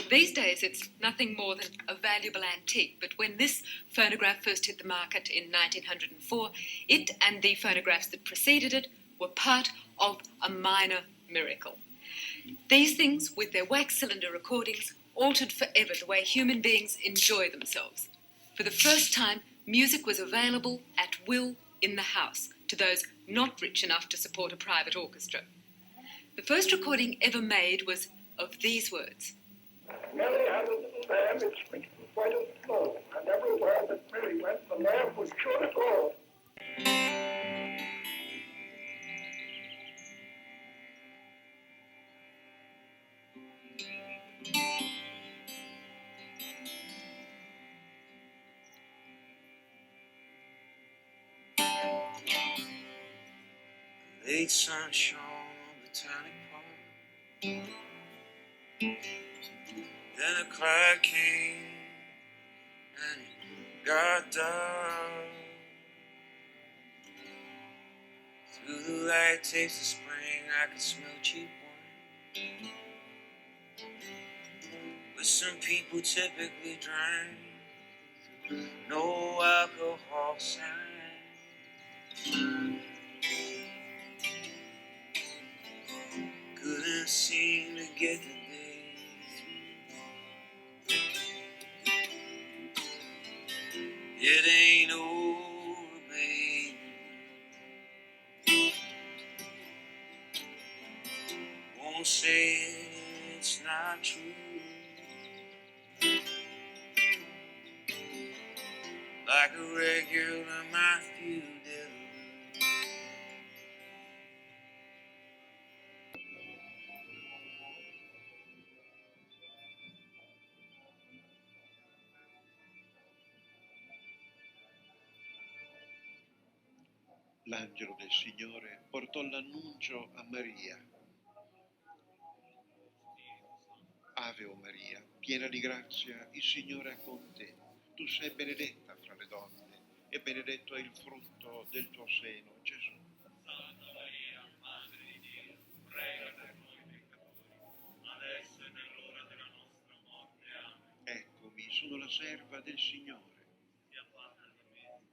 These days, it's nothing more than a valuable antique, but when this phonograph first hit the market in 1904, it and the phonographs that preceded it were part of a minor miracle. These things, with their wax cylinder recordings, altered forever the way human beings enjoy themselves. For the first time, music was available at will in the house to those not rich enough to support a private orchestra. The first recording ever made was of these words. Millie had a little lamb, its feet was white as snow, and everywhere that Millie went, the lamb was sure to go. Late sun shone on Botanic Park. Then a cloud came and it got dark. Through the light taste of spring, I could smell cheap wine. With some people typically drink, no alcohol sign. Couldn't seem to get the day through. It ain't over, baby. Won't say it's not true. Like a regular Matthew did. L'angelo del Signore portò l'annuncio a Maria. Ave o Maria, piena di grazia, il Signore è con te. Tu sei benedetta fra le donne e benedetto è il frutto del tuo seno, Gesù. Santa Maria, Madre di Dio, prega per noi peccatori, adesso e nell'ora della nostra morte. Amen. Eccomi, sono la serva del Signore. Sia fatta di me.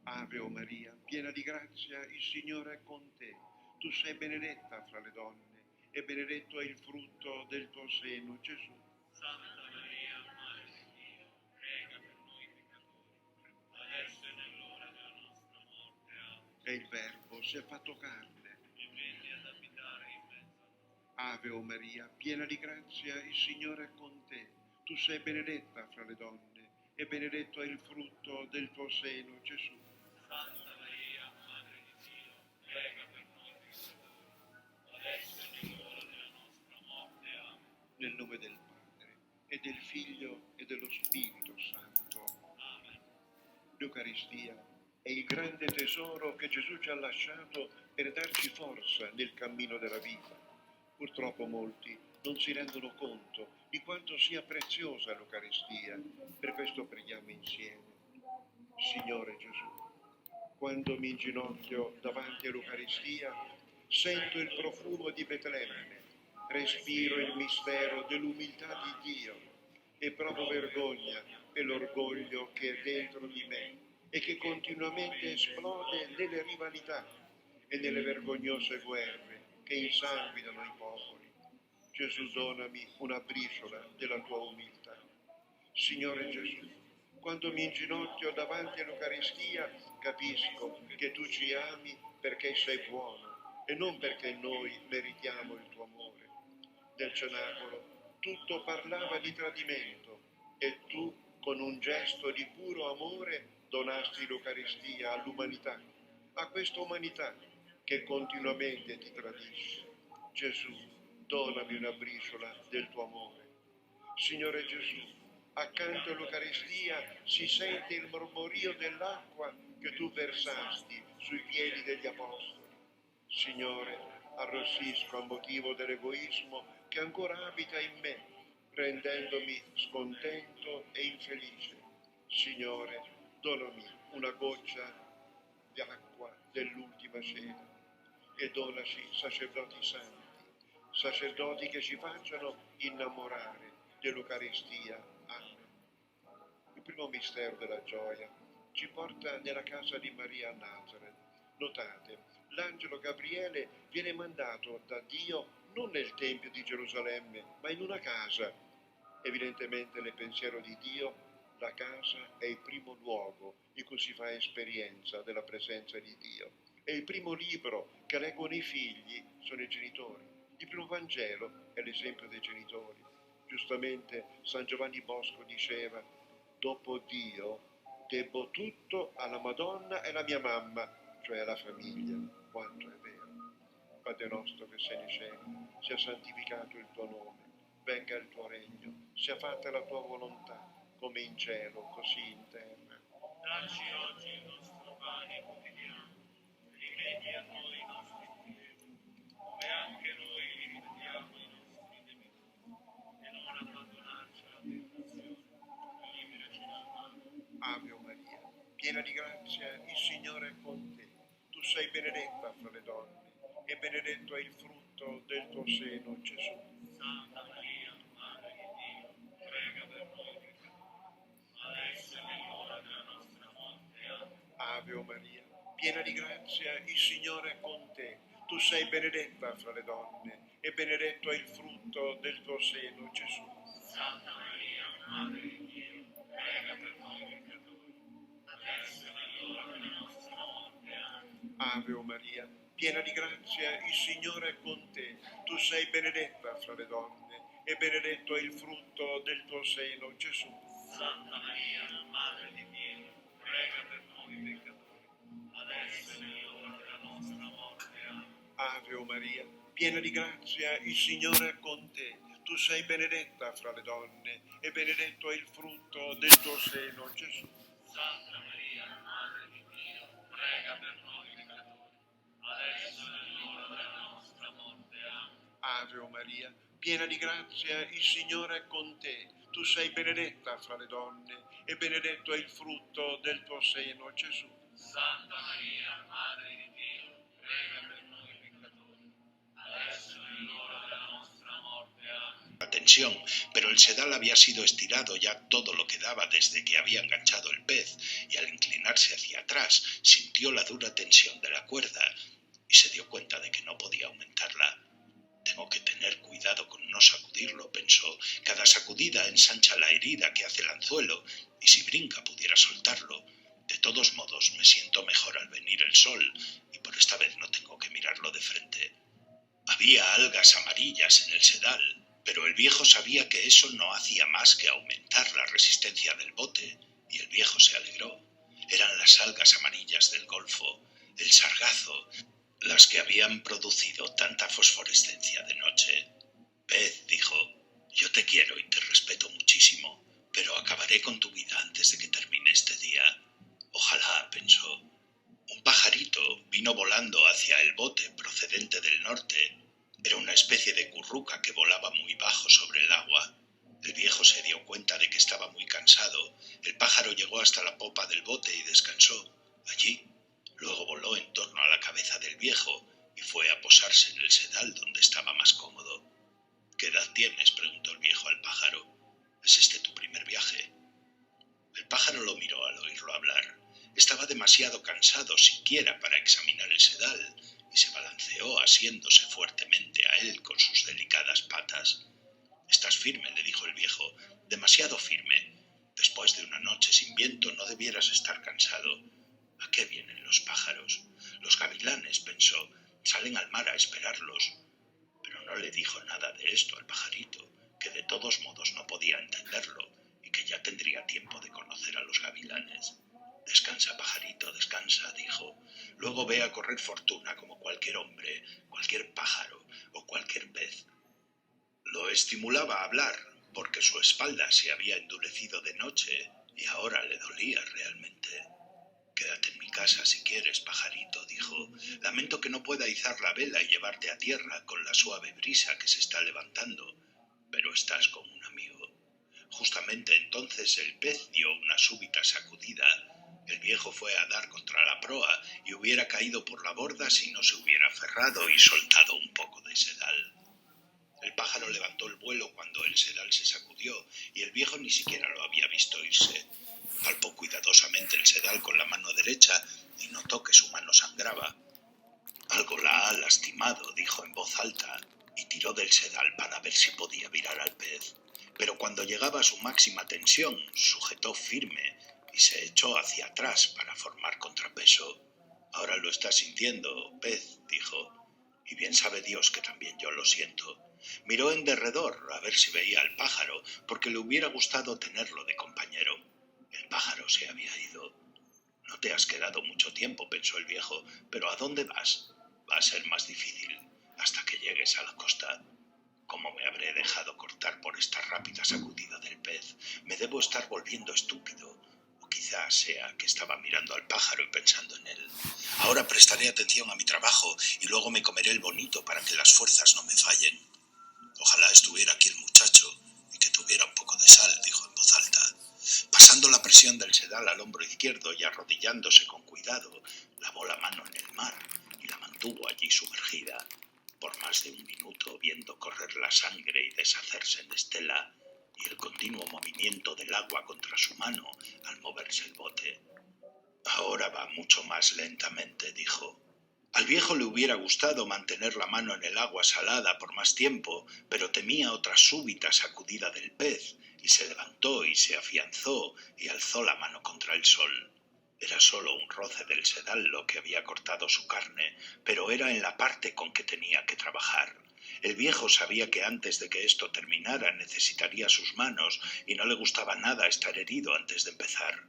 Ave o Maria, piena di grazia, il Signore è con te. Tu sei benedetta fra le donne e benedetto è il frutto del tuo seno, Gesù. Santa Maria, Madre di Dio, prega per noi peccatori, adesso e nell'ora della nostra morte. Amen. E il Verbo si è fatto carne. E venne ad abitare in mezzo a noi. Ave o Maria, piena di grazia, il Signore è con te. Tu sei benedetta fra le donne e benedetto è il frutto del tuo seno, Gesù. Santa Maria, Madre di Dio, prega per noi peccatori, adesso e nell'ora della nostra morte. Amen. Nel nome del Padre, e del Figlio, e dello Spirito Santo. Amen. L'Eucaristia è il grande tesoro che Gesù ci ha lasciato per darci forza nel cammino della vita. Purtroppo molti non si rendono conto di quanto sia preziosa l'Eucaristia. Per questo preghiamo insieme. Signore Gesù, quando mi inginocchio davanti all'Eucaristia, sento il profumo di Betlemme, respiro il mistero dell'umiltà di Dio e provo vergogna per l'orgoglio che è dentro di me e che continuamente esplode nelle rivalità e nelle vergognose guerre che insanguinano i popoli. Gesù, donami una briciola della tua umiltà. Signore Gesù, quando mi inginocchio davanti all'Eucaristia, capisco che tu ci ami perché sei buono e non perché noi meritiamo il tuo amore. Nel cenacolo tutto parlava di tradimento e tu, con un gesto di puro amore, donasti l'Eucaristia all'umanità, a questa umanità che continuamente ti tradisce. Gesù, donami una briciola del tuo amore. Signore Gesù, accanto all'Eucaristia si sente il mormorio dell'acqua che tu versasti sui piedi degli apostoli. Signore, arrossisco a motivo dell'egoismo che ancora abita in me, rendendomi scontento e infelice. Signore, donami una goccia d'acqua dell'ultima cena e donaci, sacerdoti santi, sacerdoti che ci facciano innamorare dell'Eucaristia. Amen. Il primo mistero della gioia ci porta nella casa di Maria a Nazareth. Notate, l'angelo Gabriele viene mandato da Dio non nel Tempio di Gerusalemme, ma in una casa. Evidentemente nel pensiero di Dio la casa è il primo luogo in cui si fa esperienza della presenza di Dio. E il primo libro che leggono i figli sono i genitori. Il primo Vangelo è l'esempio dei genitori. Giustamente San Giovanni Bosco diceva: dopo Dio debbo tutto alla Madonna e alla mia mamma, cioè alla famiglia. Quanto è vero. Padre nostro che sei nei cieli, sia santificato il tuo nome, venga il tuo regno, sia fatta la tua volontà, come in cielo, così in terra. Dacci oggi il nostro pane quotidiano, rimetti a noi i nostri difetti, come anche noi li ripetiamo ai nostri debitori, e non abbandonarci alla tentazione, ma liberaci dal male. Ave Maria, piena di grazia, il Signore è con te. Tu sei benedetta fra le donne, e benedetto è il frutto del tuo seno, Gesù. Santa Maria, Madre di Dio, prega per noi peccatori, adesso è l'ora della nostra morte. Amen. Ave Maria, piena di grazia, il Signore è con te. Tu sei benedetta fra le donne, e benedetto è il frutto del tuo seno, Gesù. Santa Maria, Madre di Dio, prega per noi peccatori, adesso è l'ora della nostra morte. Amen. Ave Maria, piena di grazia, il Signore è con te. Tu sei benedetta fra le donne, e benedetto è il frutto del tuo seno, Gesù. Santa Maria, Madre di Dio, prega per noi peccatori, adesso è l'ora della nostra morte. Amen. Ave Maria, piena di grazia, il Signore è con te. Tu sei benedetta fra le donne, e benedetto è il frutto del tuo seno, Gesù. Santa Maria, Madre di Dio, prega per noi peccatori, adesso è l'ora della nostra morte. Amen. Ave Maria, piena di grazia, il Signore è con te. Tu sei benedetta fra le donne, e benedetto è il frutto del tuo seno, Gesù. Santa Maria, Madre di Dio, prega per noi peccatori, adesso è l'ora della nostra morte. Amen. La tensión, pero el sedal había sido estirado ya todo lo que daba desde que había enganchado el pez, y al inclinarse hacia atrás sintió la dura tensión de la cuerda y se dio cuenta de que no podía aumentarla. Tengo que tener cuidado con no sacudirlo, pensó. Cada sacudida ensancha la herida que hace el anzuelo, y si brinca pudiera soltarlo. De todos modos, me siento mejor al venir el sol, y por esta vez no tengo que mirarlo de frente. Había algas amarillas en el sedal, pero el viejo sabía que eso no hacía más que aumentar la resistencia del bote, y el viejo se alegró. Eran las algas amarillas del Golfo, el sargazo, las que habían producido tanta fosforescencia de noche. Pez, dijo, yo te quiero y te respeto muchísimo, pero acabaré con tu vida antes de que termine este día. Ojalá, pensó. Un pajarito vino volando hacia el bote procedente del norte. Era una especie de curruca que volaba muy bajo sobre el agua. El viejo se dio cuenta de que estaba muy cansado. El pájaro llegó hasta la popa del bote y descansó allí. Luego voló en torno a la cabeza del viejo y fue a posarse en el sedal donde estaba más cómodo. ¿Qué edad tienes?, preguntó el viejo al pájaro. ¿Es este tu primer viaje? El pájaro lo miró al oírlo hablar. Estaba demasiado cansado siquiera para examinar el sedal y se balanceó asiéndose fuertemente a él con sus delicadas patas. «Estás firme», le dijo el viejo, «demasiado firme. Después de una noche sin viento no debieras estar cansado». «¿A qué vienen los pájaros?» «Los gavilanes», pensó, «salen al mar a esperarlos». Pero no le dijo nada de esto al pajarito, que de todos modos no podía entenderlo y que ya tendría tiempo de conocer a los gavilanes. «Descansa, pajarito, descansa», dijo. «Luego ve a correr fortuna como cualquier hombre, cualquier pájaro o cualquier pez». Lo estimulaba a hablar, porque su espalda se había endurecido de noche y ahora le dolía realmente. «Quédate en mi casa si quieres, pajarito», dijo. «Lamento que no pueda izar la vela y llevarte a tierra con la suave brisa que se está levantando, pero estás como un amigo». Justamente entonces el pez dio una súbita sacudida. El viejo fue a dar contra la proa y hubiera caído por la borda si no se hubiera aferrado y soltado un poco de sedal. El pájaro levantó el vuelo cuando el sedal se sacudió y el viejo ni siquiera lo había visto irse. Palpó cuidadosamente el sedal con la mano derecha y notó que su mano sangraba. «Algo la ha lastimado», dijo en voz alta, y tiró del sedal para ver si podía virar al pez. Pero cuando llegaba a su máxima tensión, sujetó firme y se echó hacia atrás para formar contrapeso. «Ahora lo estás sintiendo, pez», dijo, «y bien sabe Dios que también yo lo siento». Miró en derredor a ver si veía al pájaro, porque le hubiera gustado tenerlo de compañero. El pájaro se había ido. «No te has quedado mucho tiempo», pensó el viejo, «pero ¿a dónde vas? Va a ser más difícil hasta que llegues a la costa». «¿Cómo me habré dejado cortar por esta rápida sacudida del pez? Me debo estar volviendo estúpido». O quizás sea que estaba mirando al pájaro y pensando en él. «Ahora prestaré atención a mi trabajo y luego me comeré el bonito para que las fuerzas no me fallen». «Ojalá estuviera aquí el muchacho y que tuviera un poco de sal», dijo en voz alta. Pasando la presión del sedal al hombro izquierdo y arrodillándose con cuidado, lavó la mano en el mar y la mantuvo allí sumergida. Por más de un minuto, viendo correr la sangre y deshacerse en estela, y el continuo movimiento del agua contra su mano al moverse el bote. «Ahora va mucho más lentamente», dijo. Al viejo le hubiera gustado mantener la mano en el agua salada por más tiempo, pero temía otra súbita sacudida del pez, y se levantó y se afianzó y alzó la mano contra el sol. Era solo un roce del sedal lo que había cortado su carne, pero era en la parte con que tenía que trabajar. El viejo sabía que antes de que esto terminara necesitaría sus manos y no le gustaba nada estar herido antes de empezar.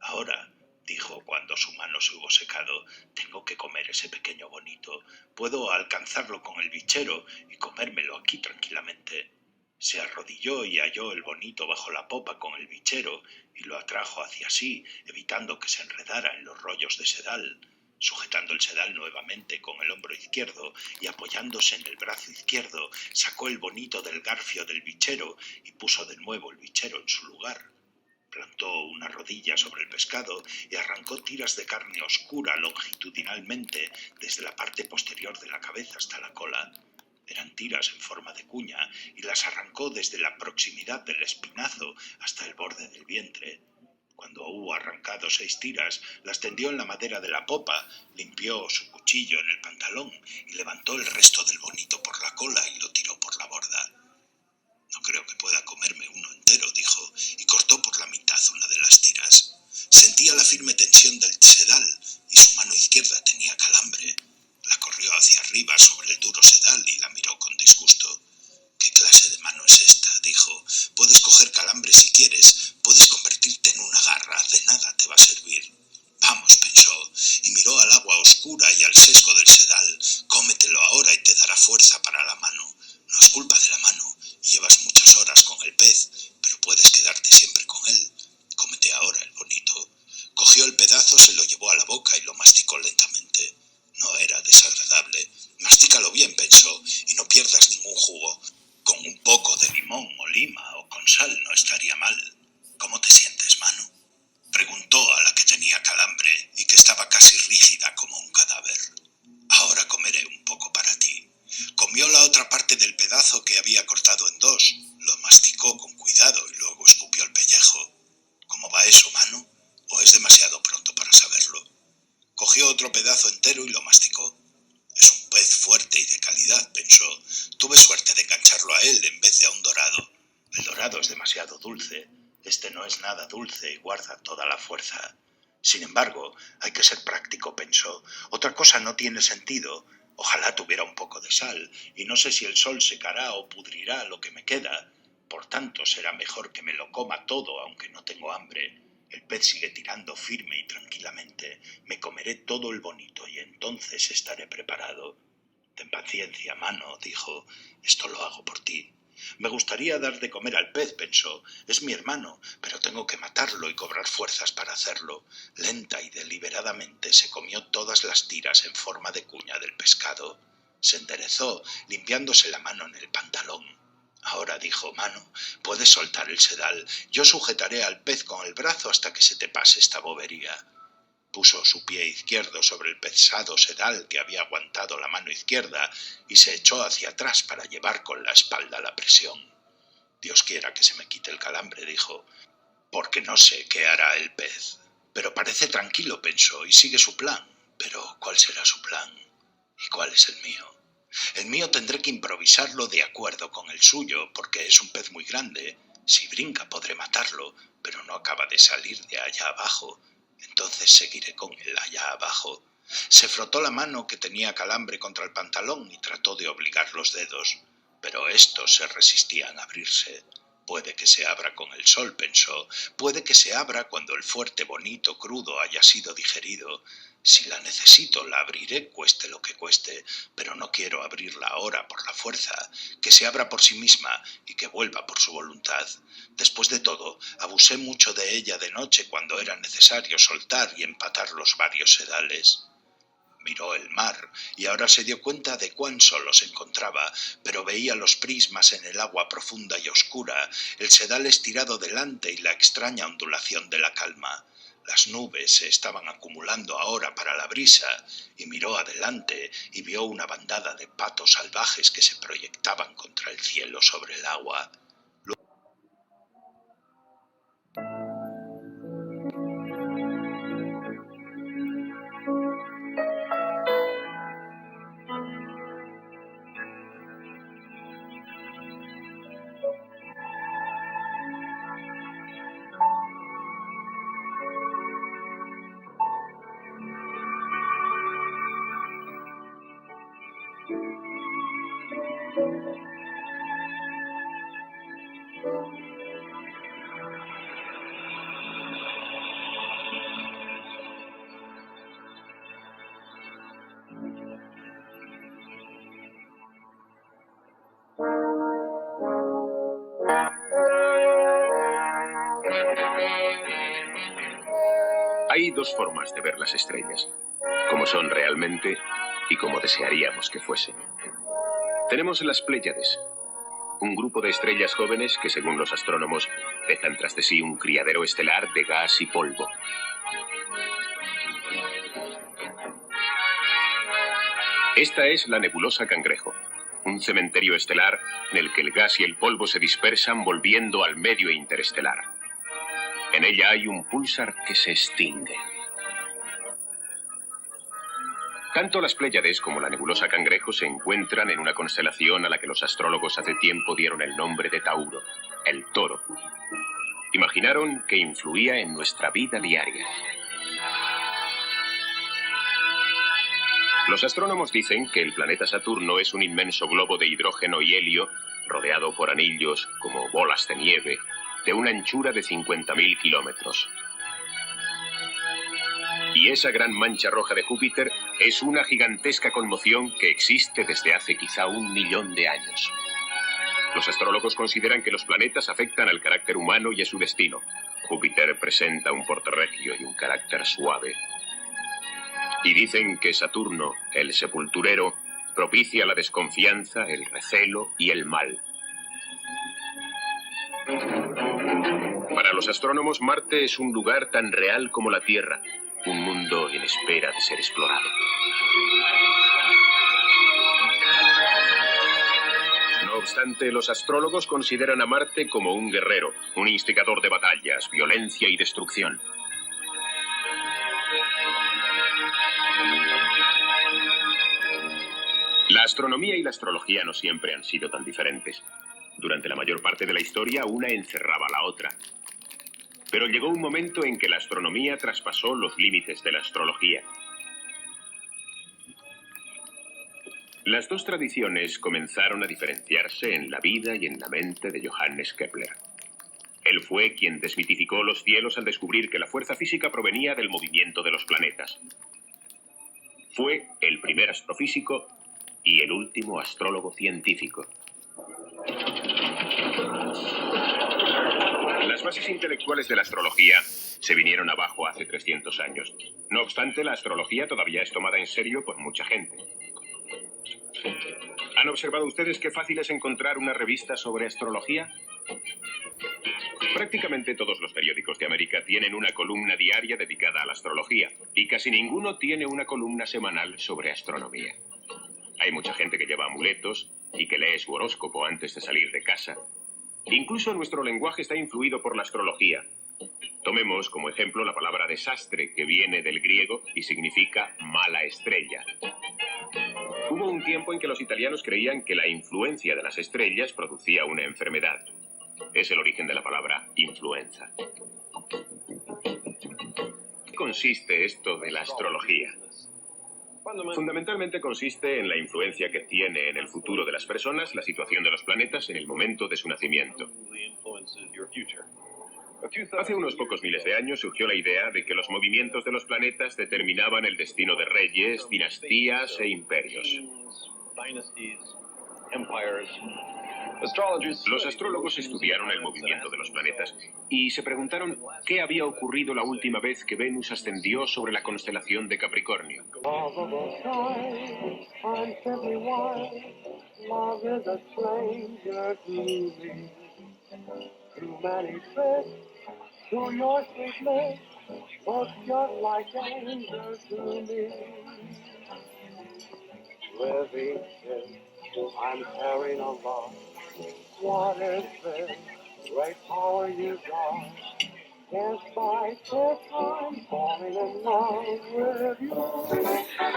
«Ahora», dijo cuando su mano se hubo secado, «tengo que comer ese pequeño bonito. Puedo alcanzarlo con el bichero y comérmelo aquí tranquilamente». Se arrodilló y halló el bonito bajo la popa con el bichero y lo atrajo hacia sí, evitando que se enredara en los rollos de sedal. Sujetando el sedal nuevamente con el hombro izquierdo y apoyándose en el brazo izquierdo, sacó el bonito del garfio del bichero y puso de nuevo el bichero en su lugar. Plantó una rodilla sobre el pescado y arrancó tiras de carne oscura longitudinalmente desde la parte posterior de la cabeza hasta la cola. Eran tiras en forma de cuña y las arrancó desde la proximidad del espinazo hasta el borde del vientre. Cuando hubo arrancado 6 tiras, las tendió en la madera de la popa, limpió su cuchillo en el pantalón y levantó el resto del bonito por la cola y lo tiró por la borda. «No creo que pueda comerme uno entero», dijo, y cortó por la mitad una de las tiras. Sentía la firme tensión del sedal y su mano izquierda tenía calambre. La corrió hacia arriba sobre el duro sedal y la miró con disgusto. «¿Qué clase de mano es esta?», dijo. «Puedes coger calambre si quieres, puedes convertirte en una garra, de nada te va a servir». «Vamos», pensó, y miró al agua oscura y al sesgo del sedal. «Cómetelo ahora y te dará fuerza para la mano. No es culpa de la mano, y llevas muchas horas con el pez, pero puedes quedarte siempre con él. Cómete ahora el bonito». Cogió el pedazo, se lo llevó a la boca y lo masticó lentamente. No era desagradable. «Mastícalo bien», pensó, «y no pierdas ningún jugo. Con un poco de limón o lima o con sal no estaría mal». «¿Cómo te sientes, mano?», preguntó a la que tenía calambre y que estaba casi rígida como un cadáver. «Ahora comeré un poco para ti». Comió la otra parte del pedazo que había cortado en 2, lo masticó con cuidado y luego escupió el pellejo. «¿Cómo va eso, mano? ¿O es demasiado pronto para saberlo?». Cogió otro pedazo entero y lo masticó. «Es un pez fuerte y de calidad», pensó. «Tuve suerte de engancharlo a él en vez de a un dorado. El dorado es demasiado dulce. Este no es nada dulce y guarda toda la fuerza». Sin embargo, hay que ser práctico, pensó. Otra cosa no tiene sentido. Ojalá tuviera un poco de sal, y no sé si el sol secará o pudrirá lo que me queda. Por tanto, será mejor que me lo coma todo, aunque no tengo hambre. El pez sigue tirando firme y tranquilamente. Me comeré todo el bonito y entonces estaré preparado. «Ten paciencia, mano», dijo. «Esto lo hago por ti». «Me gustaría dar de comer al pez», pensó. «Es mi hermano, pero tengo que matarlo y cobrar fuerzas para hacerlo». Lenta y deliberadamente se comió todas las tiras en forma de cuña del pescado. Se enderezó, limpiándose la mano en el pantalón. «Ahora», dijo, «mano, puedes soltar el sedal. Yo sujetaré al pez con el brazo hasta que se te pase esta bobería». Puso su pie izquierdo sobre el pesado sedal que había aguantado la mano izquierda y se echó hacia atrás para llevar con la espalda la presión. Dios quiera que se me quite el calambre, dijo, porque no sé qué hará el pez. Pero parece tranquilo, pensó, y sigue su plan. Pero, ¿cuál será su plan? ¿Y cuál es el mío? El mío tendré que improvisarlo de acuerdo con el suyo, porque es un pez muy grande. Si brinca podré matarlo, pero no acaba de salir de allá abajo. Entonces seguiré con él allá abajo. Se frotó la mano que tenía calambre contra el pantalón y trató de obligar los dedos, pero estos se resistían a abrirse. Puede que se abra con el sol, pensó. Puede que se abra cuando el fuerte bonito crudo haya sido digerido. Si la necesito, la abriré, cueste lo que cueste, pero no quiero abrirla ahora por la fuerza, que se abra por sí misma y que vuelva por su voluntad. Después de todo, abusé mucho de ella de noche cuando era necesario soltar y empatar los varios sedales. Miró el mar y ahora se dio cuenta de cuán solo se encontraba, pero veía los prismas en el agua profunda y oscura, el sedal estirado delante y la extraña ondulación de la calma. Las nubes se estaban acumulando ahora para la brisa, y miró adelante y vio una bandada de patos salvajes que se proyectaban contra el cielo sobre el agua. Hay dos formas de ver las estrellas, como son realmente y como desearíamos que fuesen. Tenemos las Pléyades, un grupo de estrellas jóvenes que, según los astrónomos, dejan tras de sí un criadero estelar de gas y polvo. Esta es la nebulosa Cangrejo, un cementerio estelar en el que el gas y el polvo se dispersan volviendo al medio interestelar. En ella hay un púlsar que se extingue. Tanto las Pléyades como la nebulosa Cangrejo se encuentran en una constelación a la que los astrólogos hace tiempo dieron el nombre de Tauro, el toro. Imaginaron que influía en nuestra vida diaria. Los astrónomos dicen que el planeta Saturno es un inmenso globo de hidrógeno y helio rodeado por anillos como bolas de nieve, de una anchura de 50.000 kilómetros. Y esa gran mancha roja de Júpiter es una gigantesca conmoción que existe desde hace quizá 1 millón de años. Los astrólogos consideran que los planetas afectan al carácter humano y a su destino. Júpiter presenta un porte regio y un carácter suave. Y dicen que Saturno, el sepulturero, propicia la desconfianza, el recelo y el mal. Para los astrónomos, Marte es un lugar tan real como la Tierra, un mundo en espera de ser explorado. No obstante, los astrólogos consideran a Marte como un guerrero, un instigador de batallas, violencia y destrucción. La astronomía y la astrología no siempre han sido tan diferentes. Durante la mayor parte de la historia, una encerraba a la otra. Pero llegó un momento en que la astronomía traspasó los límites de la astrología. Las dos tradiciones comenzaron a diferenciarse en la vida y en la mente de Johannes Kepler. Él fue quien desmitificó los cielos al descubrir que la fuerza física provenía del movimiento de los planetas. Fue el primer astrofísico y el último astrólogo científico. Las bases intelectuales de la astrología se vinieron abajo hace 300 años. No obstante, la astrología todavía es tomada en serio por mucha gente. ¿Han observado ustedes qué fácil es encontrar una revista sobre astrología? Prácticamente todos los periódicos de América tienen una columna diaria dedicada a la astrología y casi ninguno tiene una columna semanal sobre astronomía. Hay mucha gente que lleva amuletos y que lee su horóscopo antes de salir de casa. Incluso nuestro lenguaje está influido por la astrología. Tomemos como ejemplo la palabra desastre, que viene del griego y significa mala estrella. Hubo un tiempo en que los italianos creían que la influencia de las estrellas producía una enfermedad. Es el origen de la palabra influenza. ¿Qué consiste esto de la astrología? Fundamentalmente consiste en la influencia que tiene en el futuro de las personas la situación de los planetas en el momento de su nacimiento. Hace unos pocos miles de años surgió la idea de que los movimientos de los planetas determinaban el destino de reyes, dinastías e imperios. Los astrólogos estudiaron el movimiento de los planetas y se preguntaron qué había ocurrido la última vez que Venus ascendió sobre la constelación de Capricornio. I'm carrying a lot. What is this great power you got? Can't fight this, I'm falling in love with you.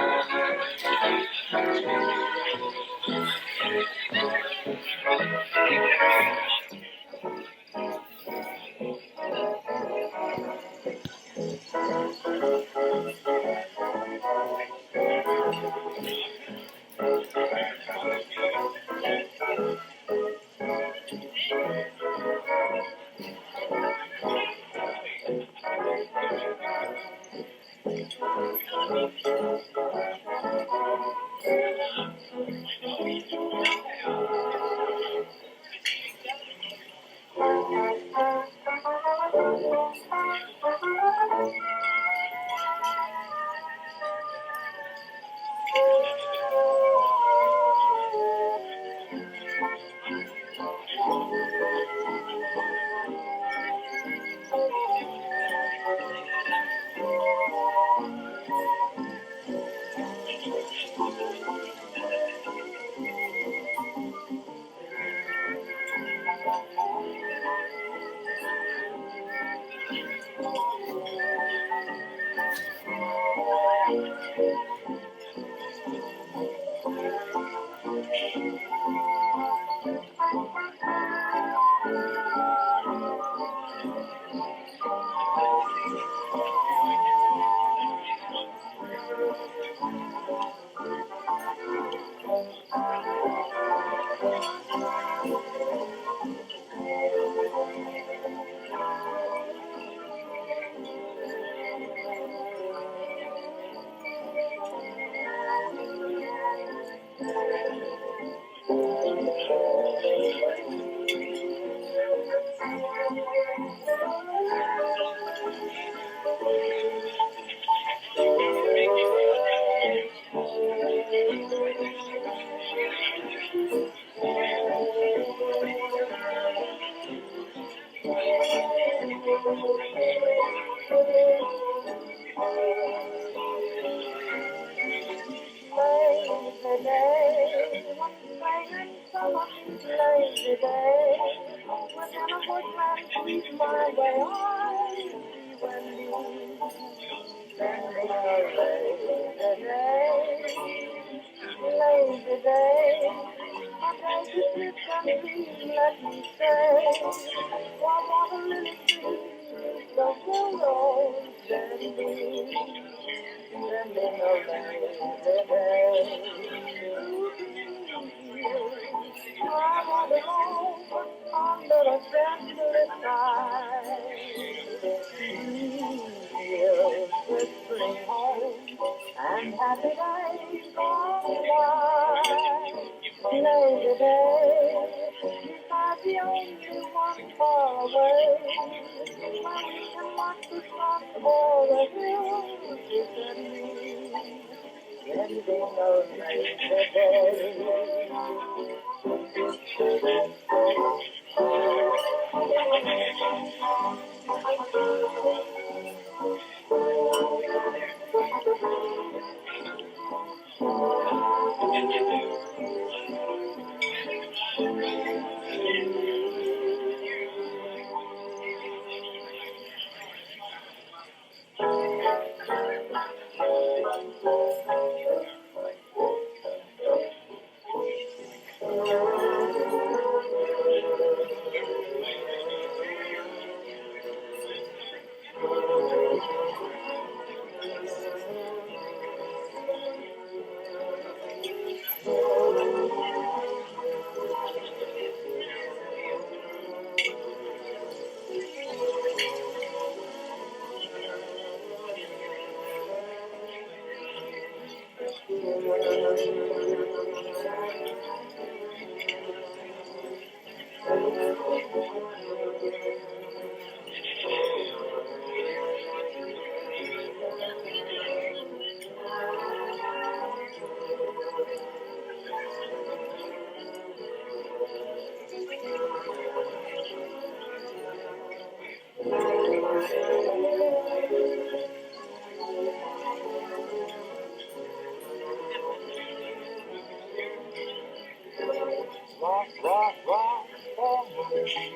Rock, rock, rock for me,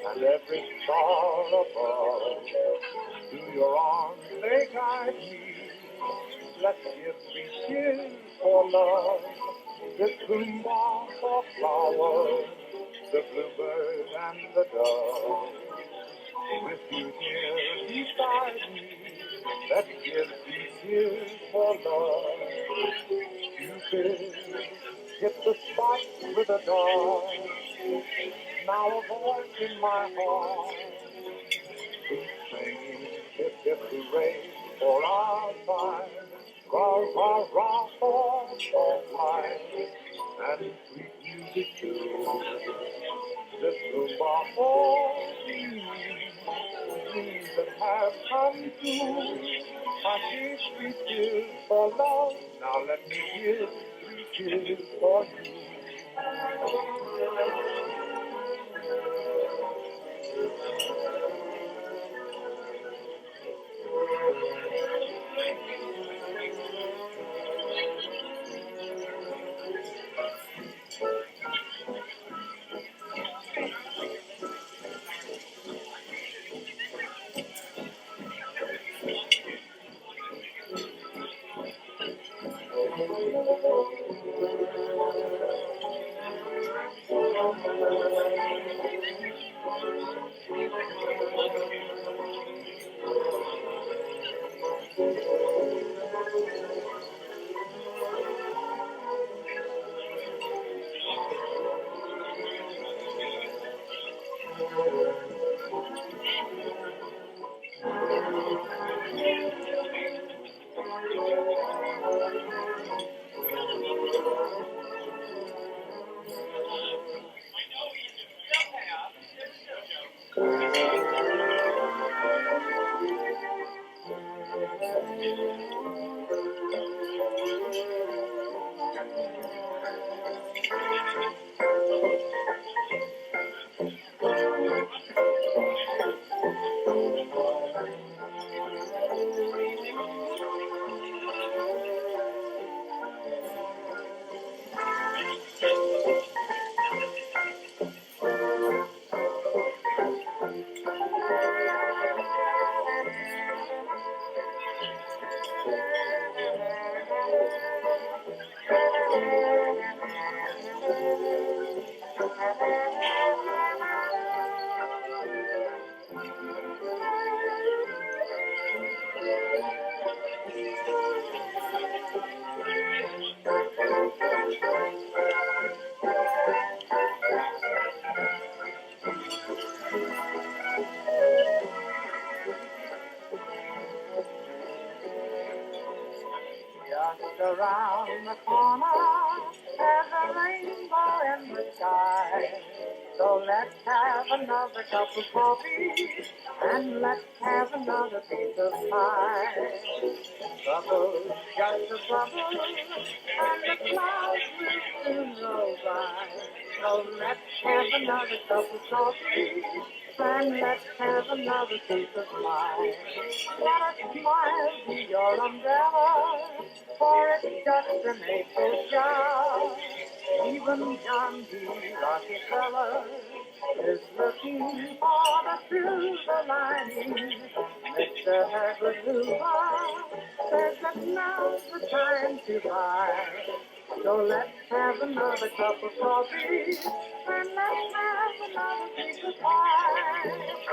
and every star above. To your arms they guide me. Let's give 3 cheers for love. This boombox for flowers, the bluebird and the dove. With you here beside me, let's give 3 cheers for love. Cupid, hit the spot with a dart. Now a voice in my heart, singing, hip hooray for our side. Rah, rah, rah for life, and sweet music too. This boombox for dreams that have come true. I give 3 cheers for love. Now let me give 3 cheers for you. Just around the corner, there's a rainbow in the sky. So let's have another cup of coffee, and let's have another piece of pie. Bubbles, just a bubble, and the clouds will soon roll by. So let's have another cup of coffee, and let's have another piece of pie. Let a smile be your umbrella, for it's just an April shower. Even John D. Rockefeller is looking for the silver lining. Mr. Herbert Hoover says that now's the time to buy. So let's have another cup of coffee, and let's have another piece of pie.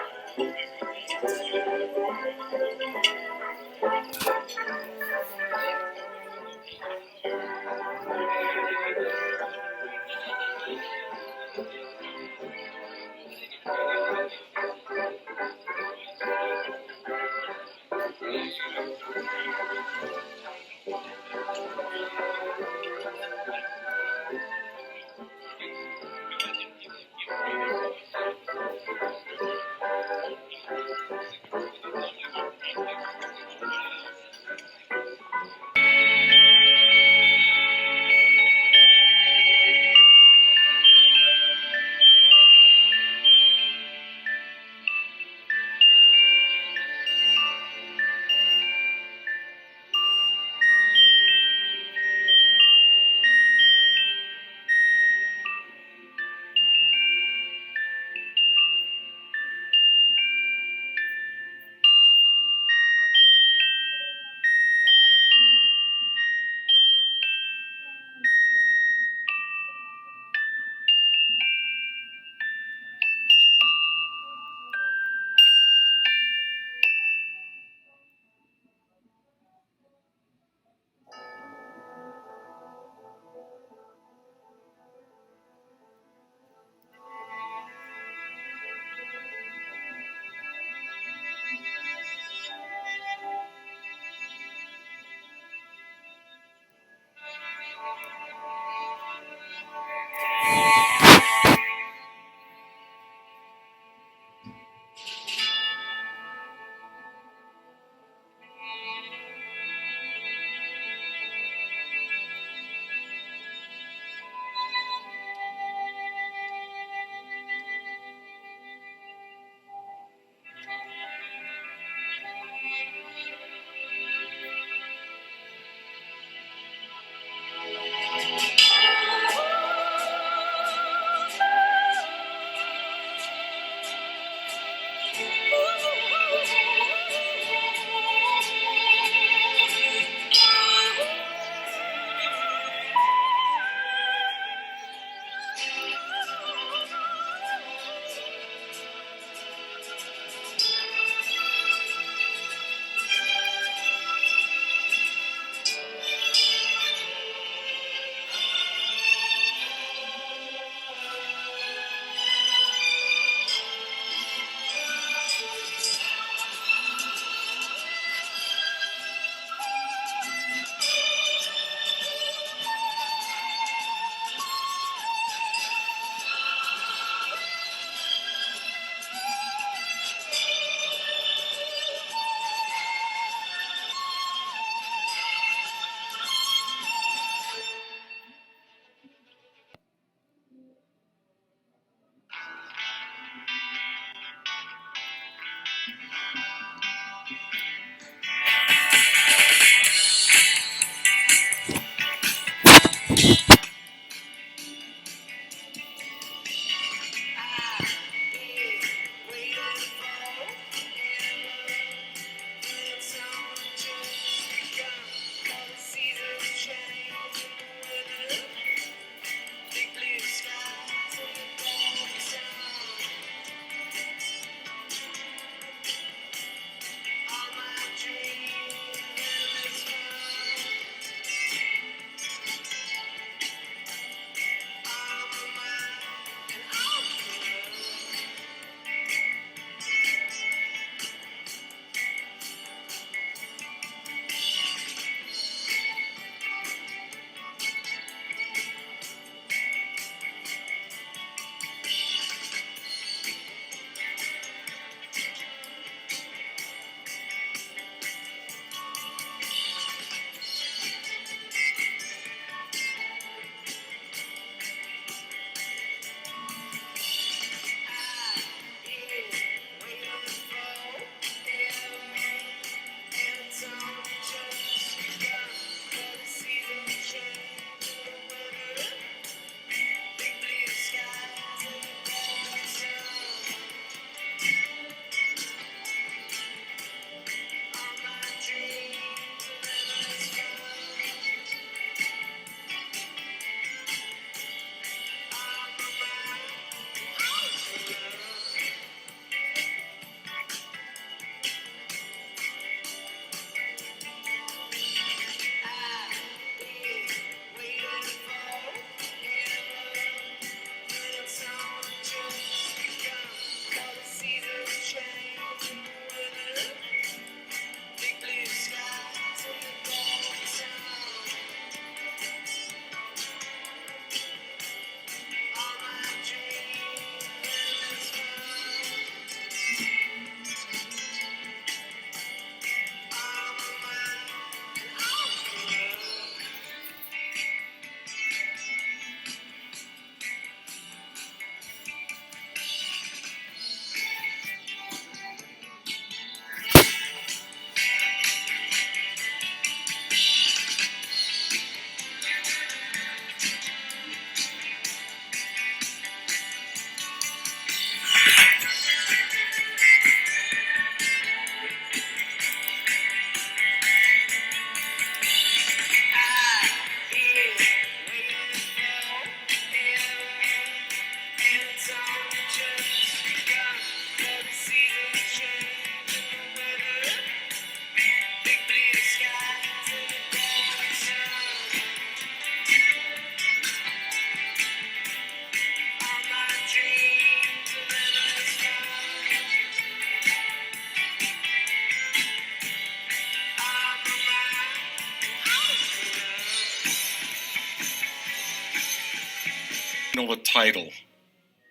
know the title.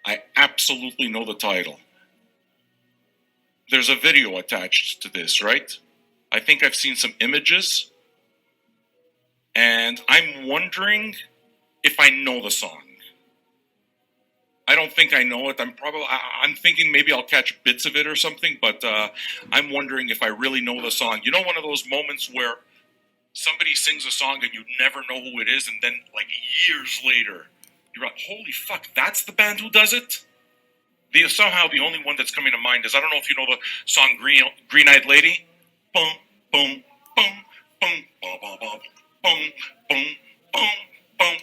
I absolutely know the title. There's a video attached to this, right? I think I've seen some images. And I'm wondering if I know the song. I don't think I know it. I'm thinking maybe I'll catch bits of it or something, but I'm wondering if I really know the song. You know, one of those moments where somebody sings a song and you never know who it is, and then like years later, you're like, holy fuck, that's the band who does it? Somehow the only one that's coming to mind is, I don't know if you know the song Green-Eyed Lady. Boom, boom, boom, boom, boom, boom, boom, boom, boom, boom, boom, boom,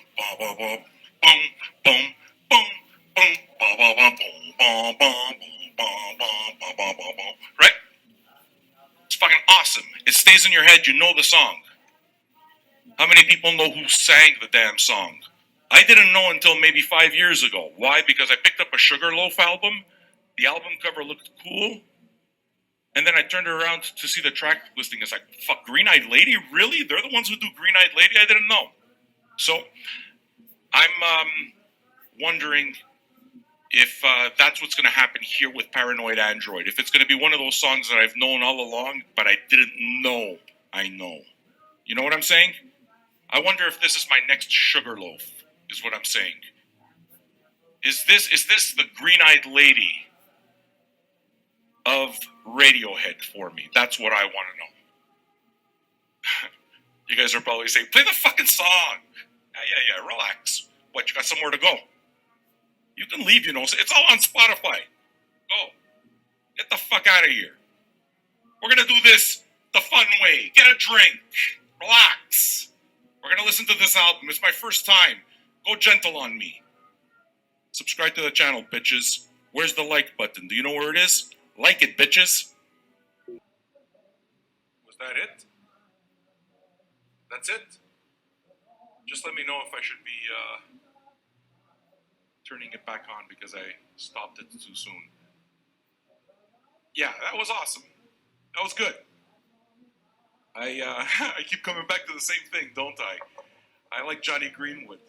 boom, boom, boom, right? It's fucking awesome. It stays in your head. You know the song. How many people know who sang the damn song? I didn't know until maybe 5 years ago. Why? Because I picked up a Sugarloaf album. The album cover looked cool. And then I turned around to see the track listing. It's like, fuck, Green-Eyed Lady? Really? They're the ones who do Green-Eyed Lady? I didn't know. So, I'm wondering if that's what's going to happen here with Paranoid Android. If it's going to be one of those songs that I've known all along, but I didn't know I know. You know what I'm saying? I wonder if this is my next Sugarloaf, is what I'm saying. Is this the Green-Eyed Lady of Radiohead for me? That's what I want to know. You guys are probably saying, play the fucking song. Yeah, relax. What, you got somewhere to go? You can leave, you know. It's all on Spotify. Go. Get the fuck out of here. We're going to do this the fun way. Get a drink. Relax. We're going to listen to this album. It's my first time. Go gentle on me. Subscribe to the channel, bitches. Where's the like button? Do you know where it is? Like it, bitches. Was that it? That's it? Just let me know if I should be turning it back on because I stopped it too soon. Yeah, that was awesome. That was good. I keep coming back to the same thing, don't I? I like Johnny Greenwood.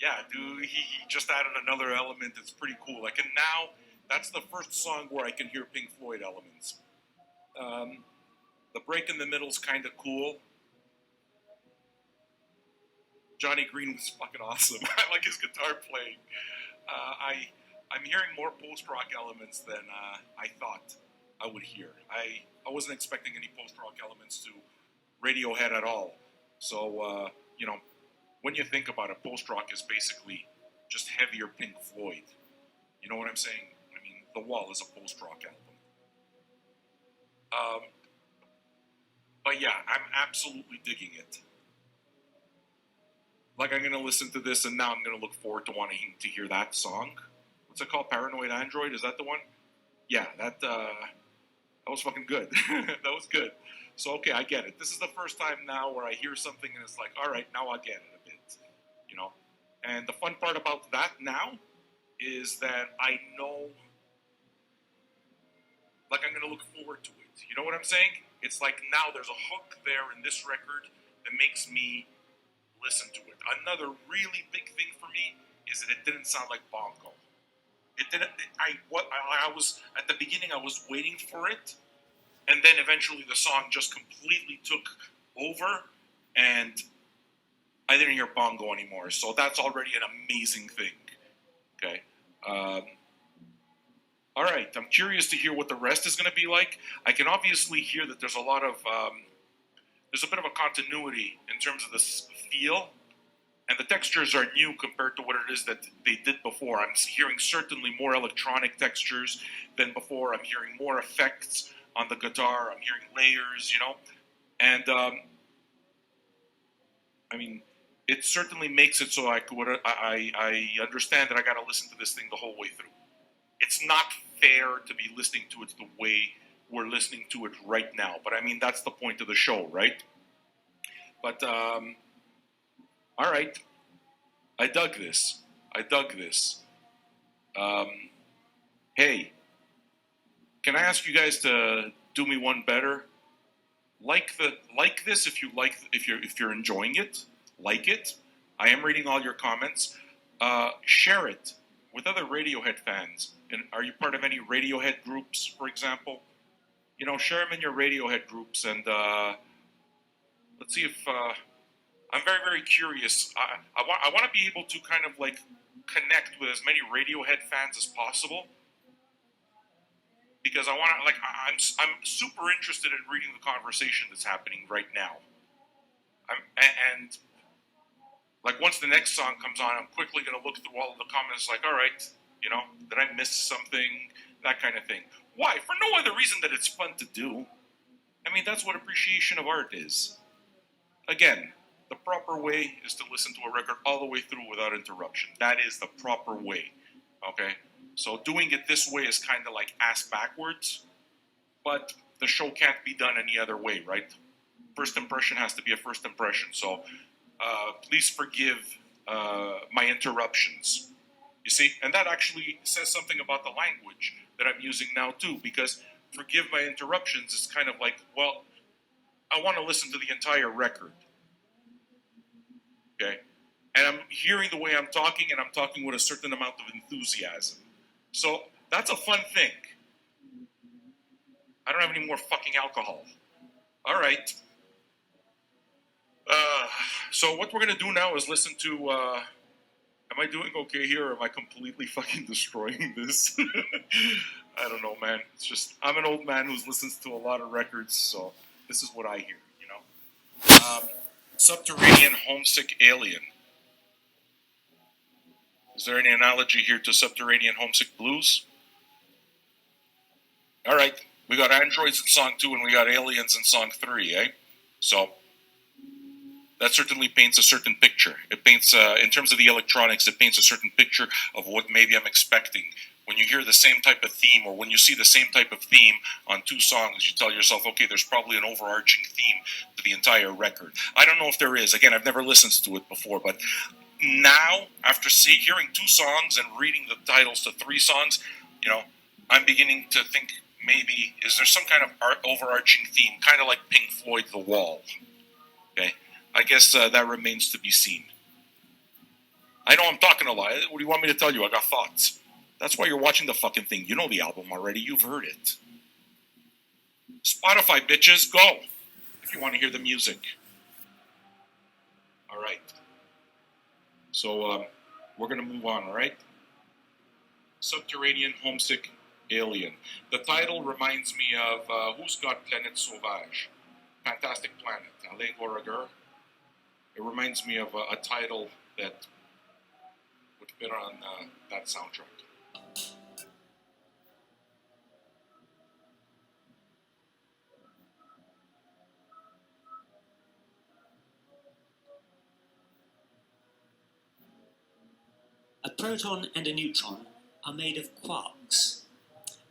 Yeah, dude, he just added another element that's pretty cool. Like, and now, that's the first song where I can hear Pink Floyd elements. The break in the middle is kind of cool. Johnny Greenwood's fucking awesome. I like his guitar playing. I'm hearing more post-rock elements than I thought I would hear. I wasn't expecting any post-rock elements to Radiohead at all. So, you know, when you think about it, post-rock is basically just heavier Pink Floyd. You know what I'm saying? I mean, The Wall is a post-rock album. But yeah, I'm absolutely digging it. Like, I'm going to listen to this, and now I'm going to look forward to wanting to hear that song. What's it called? Paranoid Android? Is that the one? Yeah, that was fucking good. That was good. So, okay, I get it. This is the first time now where I hear something, and it's like, all right, now I get it a bit. You know? And the fun part about that now is that I know, like, I'm going to look forward to it. You know what I'm saying? It's like now there's a hook there in this record that makes me listen to it. Another really big thing for me is that it didn't sound like bongo. It didn't. I was at the beginning. I was waiting for it, and then eventually the song just completely took over, and I didn't hear bongo anymore. So that's already an amazing thing. Okay. All right. I'm curious to hear what the rest is going to be like. I can obviously hear that there's a lot of there's a bit of a continuity in terms of this feel, and the textures are new compared to what it is that they did before. I'm hearing certainly more electronic textures than before. I'm hearing more effects on the guitar. I'm hearing layers, you know, and I mean, it certainly makes it so I understand that I got to listen to this thing the whole way through. It's not fair to be listening to it the way we're listening to it right now. But I mean, that's the point of the show, right? But, all right. I dug this. Hey, can I ask you guys to do me one better? Like this if you're enjoying it. Like it. I am reading all your comments. share it with other Radiohead fans. And are you part of any Radiohead groups, for example? You know, share them in your Radiohead groups, and let's see if I'm very, very curious. I want to be able to kind of like connect with as many Radiohead fans as possible, because I want to, like, I'm super interested in reading the conversation that's happening right now. And like, once the next song comes on, I'm quickly going to look through all of the comments, like, all right, you know, did I miss something? That kind of thing. Why? For no other reason that it's fun to do. I mean, that's what appreciation of art is. Again, the proper way is to listen to a record all the way through without interruption. That is the proper way, okay? So doing it this way is kind of like ass backwards, but the show can't be done any other way, right? First impression has to be a first impression, so please forgive my interruptions. You see? And that actually says something about the language that I'm using now too, because forgive my interruptions is kind of like, well, I want to listen to the entire record. Okay? And I'm hearing the way I'm talking, and I'm talking with a certain amount of enthusiasm. So that's a fun thing. I don't have any more fucking alcohol. All right. So what we're going to do now is listen to, am I doing okay here, or am I completely fucking destroying this? I don't know, man. It's just, I'm an old man who listens to a lot of records, so this is what I hear, you know? Subterranean Homesick Alien. Is there any analogy here to Subterranean Homesick Blues? All right, we got androids in song 2 and we got aliens in song 3, eh? So that certainly paints a certain picture. It paints, in terms of the electronics, it paints a certain picture of what maybe I'm expecting. When you hear the same type of theme, or when you see the same type of theme on 2 songs, you tell yourself, okay, there's probably an overarching theme to the entire record. I don't know if there is. Again, I've never listened to it before, but now, after hearing 2 songs and reading the titles to 3 songs, you know, I'm beginning to think, maybe, is there some kind of overarching theme, kind of like Pink Floyd, The Wall? Okay, I guess that remains to be seen. I know I'm talking a lot. What do you want me to tell you? I got thoughts. That's why you're watching the fucking thing. You know the album already. You've heard it. Spotify, bitches, go! If you want to hear the music. All right. So, we're going to move on, all right? Subterranean Homesick Alien. The title reminds me of Who's Got Planète Sauvage? Fantastic Planet, Alain Goraguer. It reminds me of a title that would fit on that soundtrack. A proton and a neutron are made of quarks.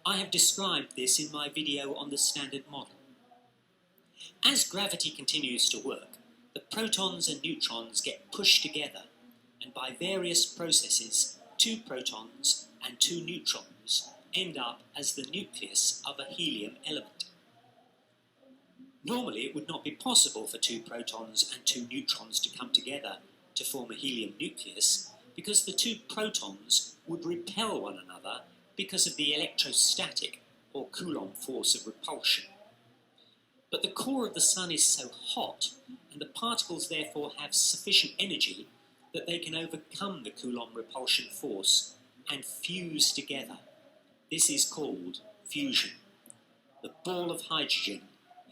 I have described this in my video on the Standard Model. As gravity continues to work, the protons and neutrons get pushed together, and by various processes, 2 protons and 2 neutrons end up as the nucleus of a helium element. Normally, it would not be possible for 2 protons and 2 neutrons to come together to form a helium nucleus, because the 2 protons would repel one another because of the electrostatic or Coulomb force of repulsion. But the core of the Sun is so hot, and the particles therefore have sufficient energy that they can overcome the Coulomb repulsion force and fuse together. This is called fusion. The ball of hydrogen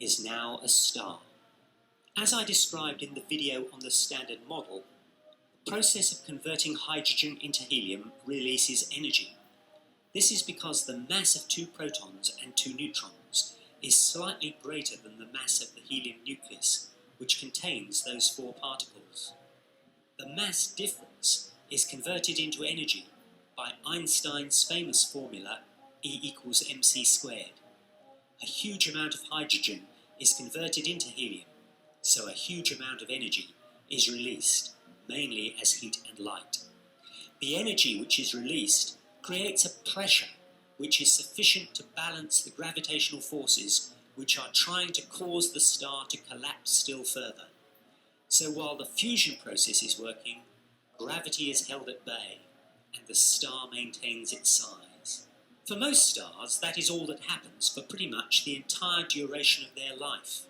is now a star. As I described in the video on the Standard Model, the process of converting hydrogen into helium releases energy. This is because the mass of 2 protons and 2 neutrons is slightly greater than the mass of the helium nucleus, which contains those 4 particles. The mass difference is converted into energy by Einstein's famous formula E = mc squared. A huge amount of hydrogen is converted into helium, so a huge amount of energy is released, mainly as heat and light. The energy which is released creates a pressure which is sufficient to balance the gravitational forces which are trying to cause the star to collapse still further. So while the fusion process is working, Gravity is held at bay, and the star maintains its size. For most stars, that is all that happens for pretty much the entire duration of their life.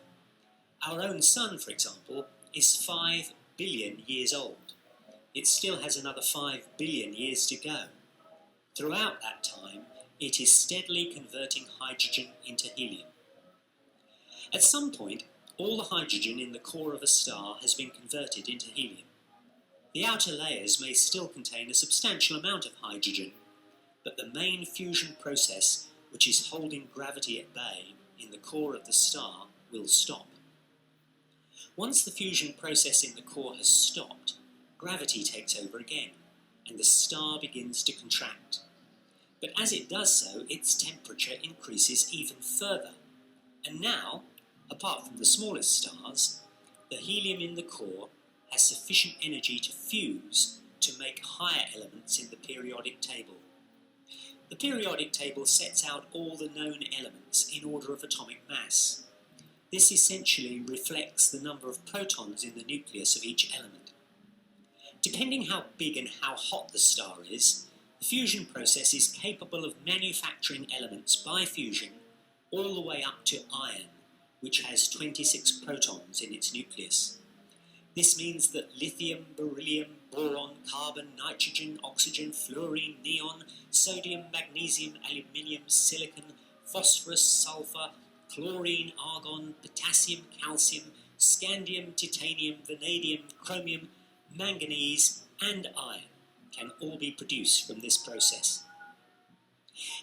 Our own Sun, for example, is 5 billion years old. It still has another 5 billion years to go. Throughout that time, it is steadily converting hydrogen into helium. At some point, all the hydrogen in the core of a star has been converted into helium. The outer layers may still contain a substantial amount of hydrogen, but the main fusion process, which is holding gravity at bay in the core of the star, will stop. Once the fusion process in the core has stopped, gravity takes over again, and the star begins to contract. But as it does so, its temperature increases even further. And now, apart from the smallest stars, the helium in the core has sufficient energy to fuse to make higher elements in the periodic table. The periodic table sets out all the known elements in order of atomic mass. This essentially reflects the number of protons in the nucleus of each element. Depending how big and how hot the star is, the fusion process is capable of manufacturing elements by fusion all the way up to iron, which has 26 protons in its nucleus. This means that lithium, beryllium, boron, carbon, nitrogen, oxygen, fluorine, neon, sodium, magnesium, aluminium, silicon, phosphorus, sulfur, chlorine, argon, potassium, calcium, scandium, titanium, vanadium, chromium, manganese, and iron can all be produced from this process.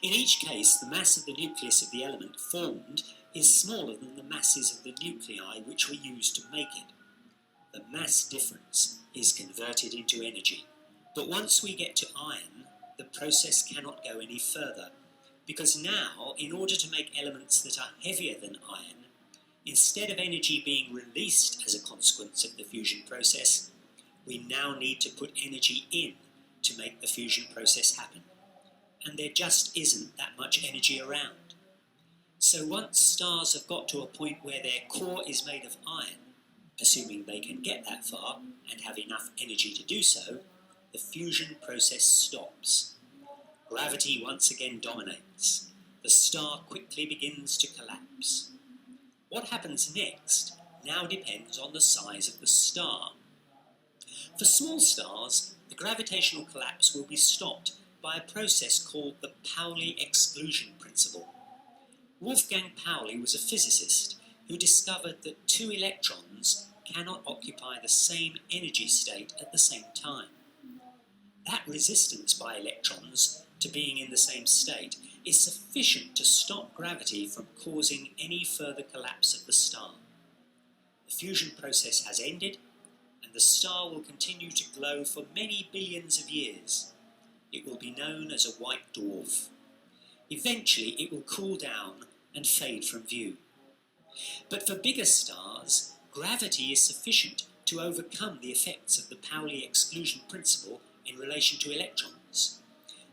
In each case, the mass of the nucleus of the element formed is smaller than the masses of the nuclei which were used to make it. The mass difference is converted into energy. But once we get to iron, the process cannot go any further, because now, in order to make elements that are heavier than iron, instead of energy being released as a consequence of the fusion process, we now need to put energy in to make the fusion process happen. And there just isn't that much energy around. So once stars have got to a point where their core is made of iron, assuming they can get that far and have enough energy to do so, the fusion process stops. Gravity once again dominates. The star quickly begins to collapse. What happens next now depends on the size of the star. For small stars, the gravitational collapse will be stopped by a process called the Pauli exclusion principle. Wolfgang Pauli was a physicist who discovered that two electrons cannot occupy the same energy state at the same time. That resistance by electrons to being in the same state is sufficient to stop gravity from causing any further collapse of the star. The fusion process has ended, and the star will continue to glow for many billions of years. It will be known as a white dwarf. Eventually it will cool down and fade from view. But for bigger stars, gravity is sufficient to overcome the effects of the Pauli exclusion principle in relation to electrons.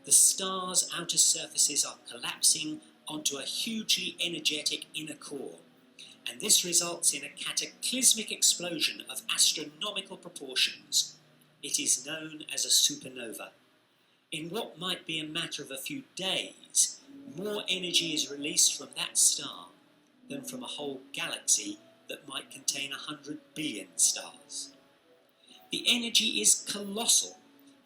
The star's outer surfaces are collapsing onto a hugely energetic inner core, and this results in a cataclysmic explosion of astronomical proportions. It is known as a supernova. In what might be a matter of a few days, more energy is released from that star than from a whole galaxy that might contain 100 billion stars. The energy is colossal,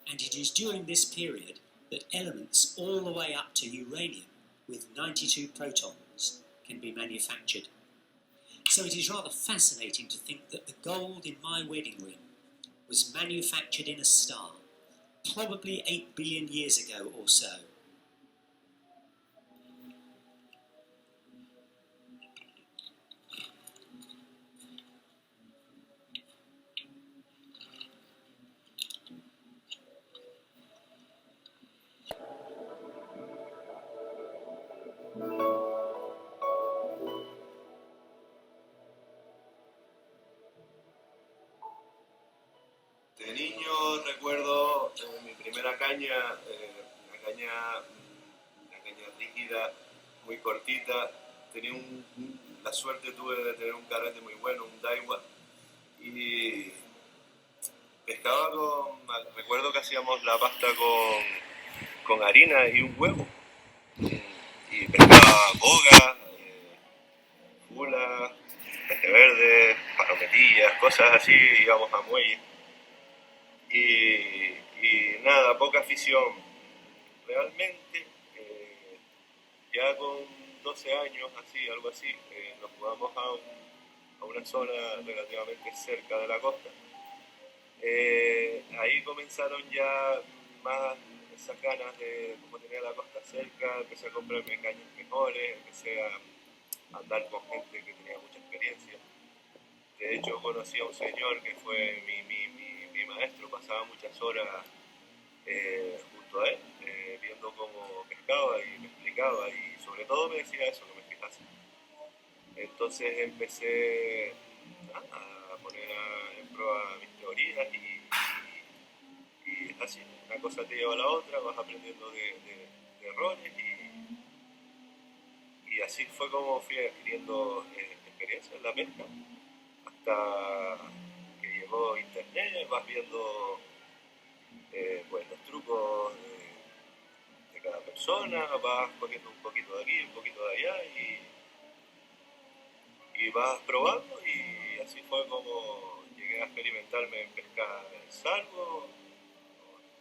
and it is during this period that elements all the way up to uranium with 92 protons can be manufactured. So it is rather fascinating to think that the gold in my wedding ring was manufactured in a star, probably 8 billion years ago or so. De niño recuerdo mi primera caña, una caña rígida, muy cortita. Tenía la suerte tuve de tener un carrete muy bueno, un Daiwa, Pescaba recuerdo que hacíamos la pasta con harina y un huevo. Y pescaba boga, fula, peje verde, palometillas, cosas así, íbamos a muelle. Y nada, poca afición. Realmente, ya con 12 años, así, algo así, nos mudamos a una zona relativamente cerca de la costa. Ahí comenzaron ya más esas ganas de, como tenía la costa cerca, empecé a comprarme cañas mejores, empecé a andar con gente que tenía mucha experiencia. De hecho, conocí a un señor que fue mi maestro, pasaba muchas horas junto a él, viendo cómo pescaba y me explicaba, y sobre todo me decía eso, que me fijase. Entonces empecé a poner en prueba mis teorías y es así, una cosa te lleva a la otra, vas aprendiendo de errores y así fue como fui adquiriendo experiencia en la pesca, hasta que llegó internet, vas viendo pues los trucos de cada persona, vas cogiendo un poquito de aquí, un poquito de allá y vas probando, y así fue como llegué a experimentarme en pescar el salvo.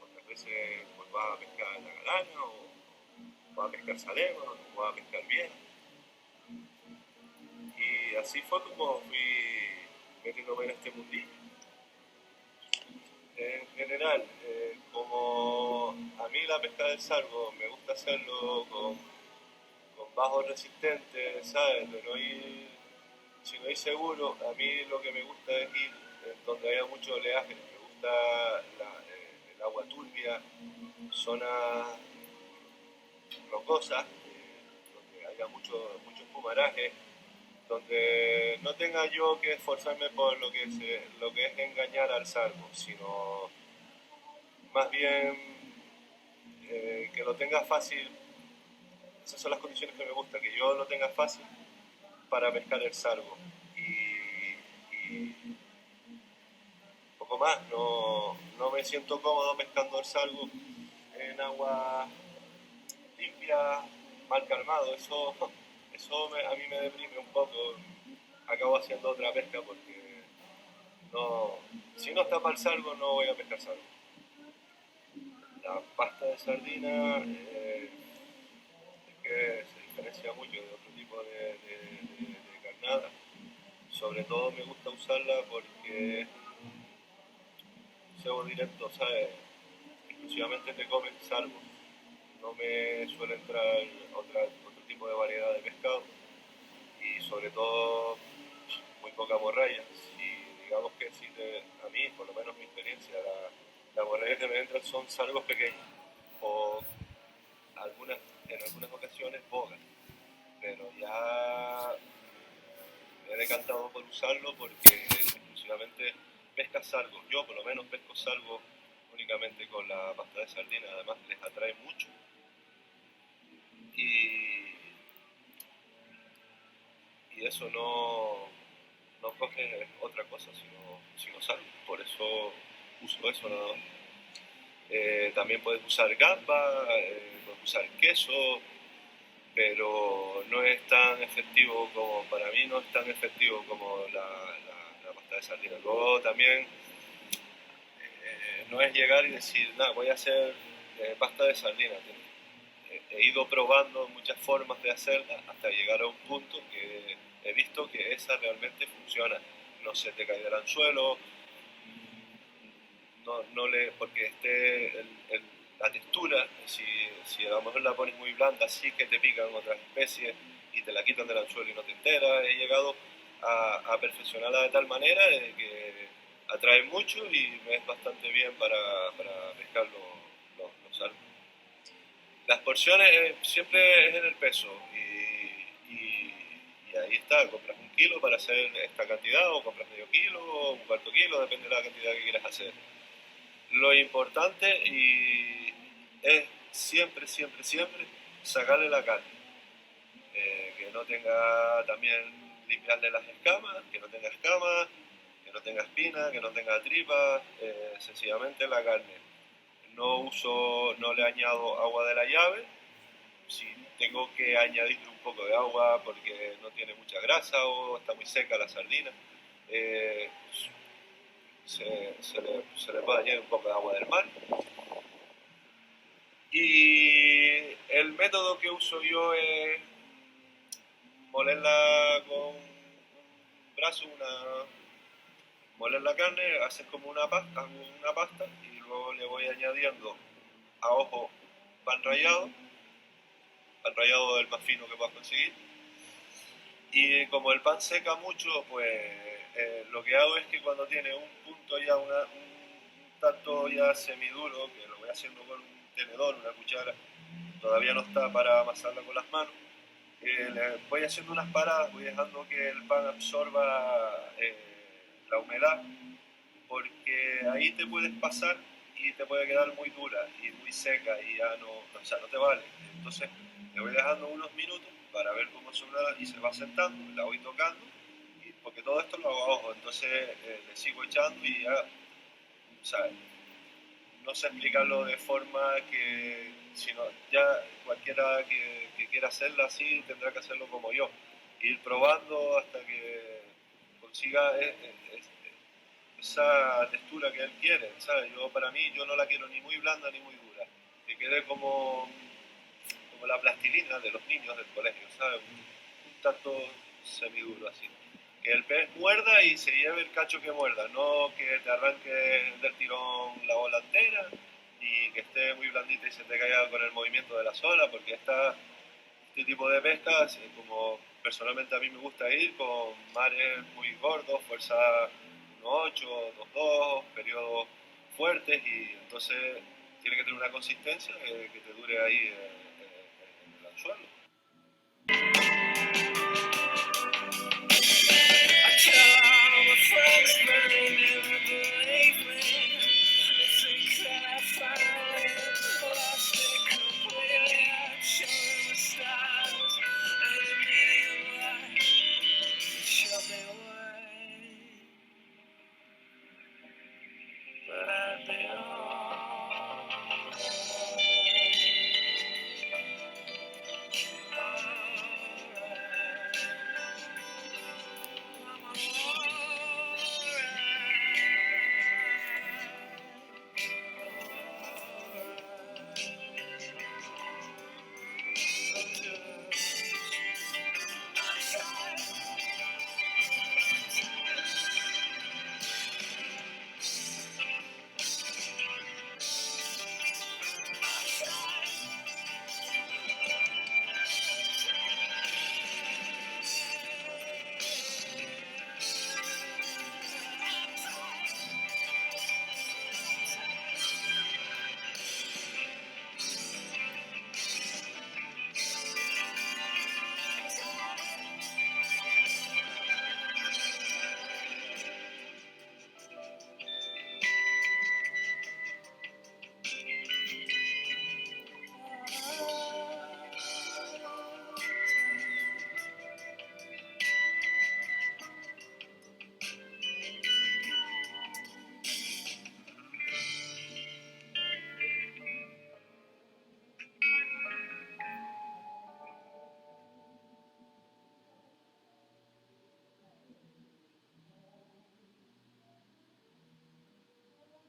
Otras veces pues vas a pescar la galana, o vas a pescar salema, o vas a pescar bien. Y así fue como fui metiéndome en este mundillo. En general, como a mí la pesca del salvo me gusta hacerlo con bajos resistentes, ¿sabes? De no ir, si no ir seguro, a mí lo que me gusta es ir donde haya mucho oleaje. Me gusta el agua turbia, zonas rocosas, donde haya mucho espumaraje, donde no tenga yo que esforzarme por lo que es engañar al salvo, sino más bien que lo tenga fácil. Esas son las condiciones que me gusta, que yo lo tenga fácil para pescar el salvo y poco más. No me siento cómodo pescando el salvo en agua limpia, mal calmado. Eso a mí me deprime un poco. Acabo haciendo otra pesca porque si no está para el salvo, no voy a pescar salvo. La pasta de sardina es que se diferencia mucho de otro tipo de carnada. Sobre todo me gusta usarla porque cebo directo, ¿sabes? Exclusivamente te comen salvo. No me suele entrar otro tipo de variedad de pescado, y sobre todo muy poca morralla. Digamos que a mí, por lo menos mi experiencia, la morralla que me entran son salvos pequeños, o en algunas ocasiones bogas, pero ya me he decantado por usarlo porque exclusivamente pescas salvos. Yo por lo menos pesco salvos únicamente con la pasta de sardina, además les atrae mucho. Y eso no coge otra cosa sino sal. Por eso uso eso nada más. También puedes usar gamba, puedes usar queso, pero no es tan efectivo como, para mí no es tan efectivo como la pasta de sardina. Luego también no es llegar y decir, nada, voy a hacer pasta de sardina. He ido probando muchas formas de hacerla hasta llegar a un punto que he visto que esa realmente funciona. No se te cae del anzuelo, porque la textura, si a lo mejor la pones muy blanda, sí que te pican otras especies y te la quitan del anzuelo y no te enteras. He llegado a perfeccionarla de tal manera que atrae mucho y me es bastante bien para pescar los salmos. Las porciones siempre es en el peso y ahí está, compras 1 kilo para hacer esta cantidad, o compras medio kilo o 1/4 kilo, depende de la cantidad que quieras hacer. Lo importante es siempre sacarle la carne, que no tenga, también limpiarle las escamas, que no tenga escamas, que no tenga espina, que no tenga tripa, sencillamente la carne. No le añado agua de la llave. Si tengo que añadirle un poco de agua porque no tiene mucha grasa o está muy seca la sardina, se le puede añadir un poco de agua del mar. Y el método que uso yo es molerla con un brazo, moler la carne, hacer como una pasta y luego le voy añadiendo a ojo pan rallado del más fino que puedas conseguir. Y como el pan seca mucho, pues lo que hago es que cuando tiene un punto ya, un tanto ya semiduro, que lo voy haciendo con un tenedor, una cuchara, todavía no está para amasarla con las manos, le voy haciendo unas paradas, voy dejando que el pan absorba la humedad, porque ahí te puedes pasar y te puede quedar muy dura y muy seca y ya no te vale. Entonces le voy dejando unos minutos para ver cómo suena y se va sentando, la voy tocando, porque todo esto lo hago a ojo, entonces le sigo echando y ya, no sé explicarlo de forma que, sino ya cualquiera que quiera hacerla así tendrá que hacerlo como yo, ir probando hasta que consiga esa textura que él quiere, ¿sabes? Para mí, yo no la quiero ni muy blanda ni muy dura, que quede como la plastilina de los niños del colegio, ¿sabes? Un tanto semiduro así. Que el pez muerda y se lleve el cacho que muerda, no que te arranque del tirón la bola entera, ni que esté muy blandita y se te caiga con el movimiento de las olas, porque este tipo de pescas, como personalmente a mí me gusta ir con mares muy gordos, fuerza 1.8, 2.2, periodos fuertes, y entonces tiene que tener una consistencia que te dure ahí en el anzuelo.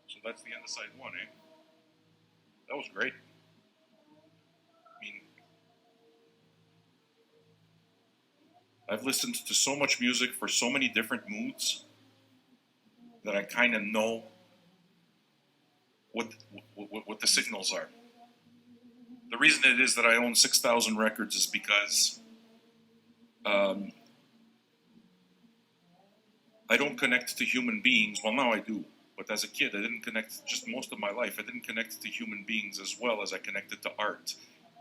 So that's the end of side one, eh? That was great. I mean, I've listened to so much music for so many different moods that I kind of know what the signals are. The reason it is that I own 6,000 records is because I don't connect to human beings. Well, now I do. But as a kid, I didn't connect, just most of my life, I didn't connect to human beings as well as I connected to art.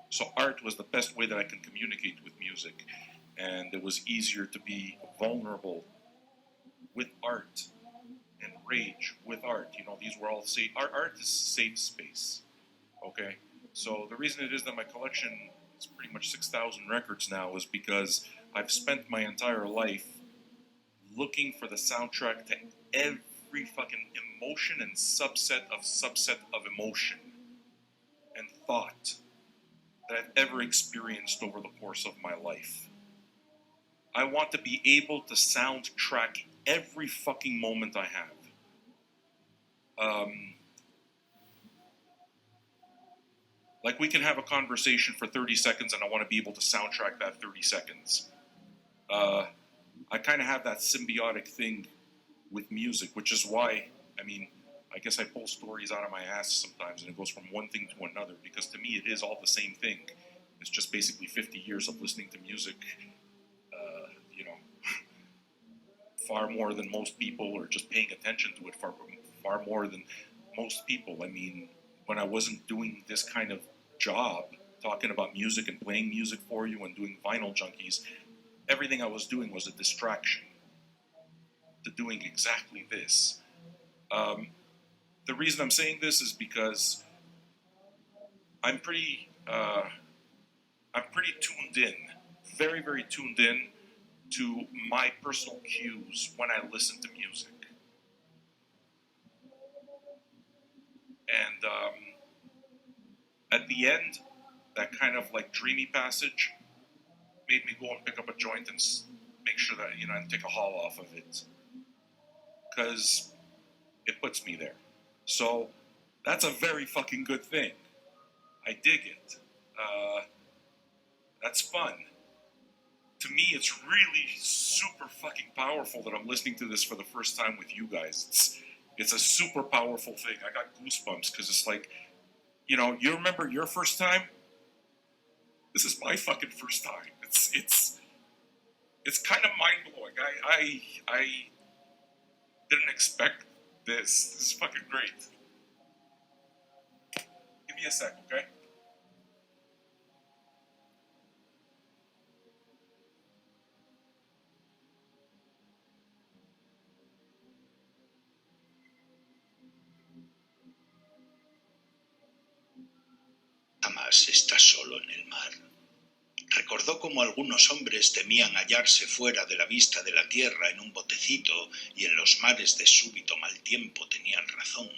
So art was the best way that I can communicate with music. And it was easier to be vulnerable with art and rage with art. You know, these were all safe. Art is safe space, okay? So the reason it is that my collection is pretty much 6,000 records now is because I've spent my entire life looking for the soundtrack to every fucking emotion and subset of emotion and thought that I've ever experienced over the course of my life. I want to be able to soundtrack every fucking moment I have. Like, we can have a conversation for 30 seconds and I want to be able to soundtrack that 30 seconds. I kind of have that symbiotic thing with music, which is why, I mean, I guess I pull stories out of my ass sometimes and it goes from one thing to another, because to me it is all the same thing. It's just basically 50 years of listening to music, you know, far more than most people, or just paying attention to it far more than most people. I mean, when I wasn't doing this kind of job, talking about music and playing music for you and doing Vinyl Junkies, everything I was doing was a distraction to doing exactly this. The reason I'm saying this is because I'm pretty tuned in, very, very tuned in to my personal cues when I listen to music. And at the end, that kind of like dreamy passage made me go and pick up a joint and make sure that, you know, and take a haul off of it, because it puts me there. So that's a very fucking good thing. I dig it. That's fun. To me, it's really super fucking powerful that I'm listening to this for the first time with you guys. It's a super powerful thing. I got goosebumps because it's like, you know, you remember your first time? This is my fucking first time. It's kind of mind blowing. I didn't expect this. This is fucking great. Give me a sec, okay? Jamás estás solo en el mar. Recordó cómo algunos hombres temían hallarse fuera de la vista de la tierra en un botecito y en los mares de súbito mal tiempo tenían razón.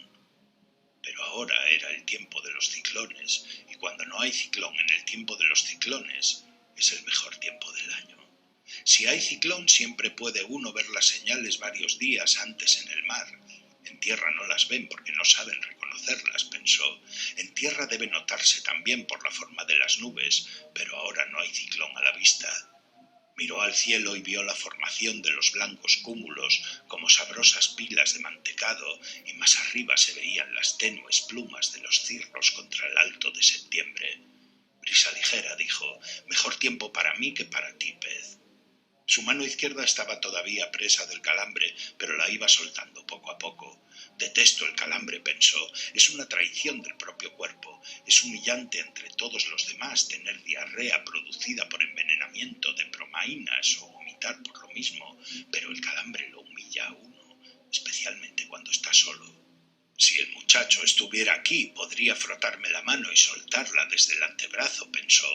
Pero ahora era el tiempo de los ciclones, y cuando no hay ciclón en el tiempo de los ciclones, es el mejor tiempo del año. Si hay ciclón, siempre puede uno ver las señales varios días antes en el mar. En tierra no las ven porque no saben reconocerlas, pensó. En tierra debe notarse también por la forma de las nubes, pero ahora no hay ciclón a la vista. Miró al cielo y vio la formación de los blancos cúmulos como sabrosas pilas de mantecado, y más arriba se veían las tenues plumas de los cirros contra el alto de septiembre. Brisa ligera, dijo, mejor tiempo para mí que para ti, pez. Su mano izquierda estaba todavía presa del calambre, pero la iba soltando poco a poco. Detesto el calambre, pensó. Es una traición del propio cuerpo. Es humillante entre todos los demás tener diarrea producida por envenenamiento de bromainas o vomitar por lo mismo, pero el calambre lo humilla a uno, especialmente cuando está solo. Si el muchacho estuviera aquí, podría frotarme la mano y soltarla desde el antebrazo, pensó,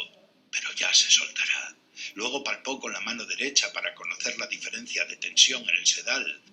pero ya se soltará. Luego palpó con la mano derecha para conocer la diferencia de tensión en el sedal.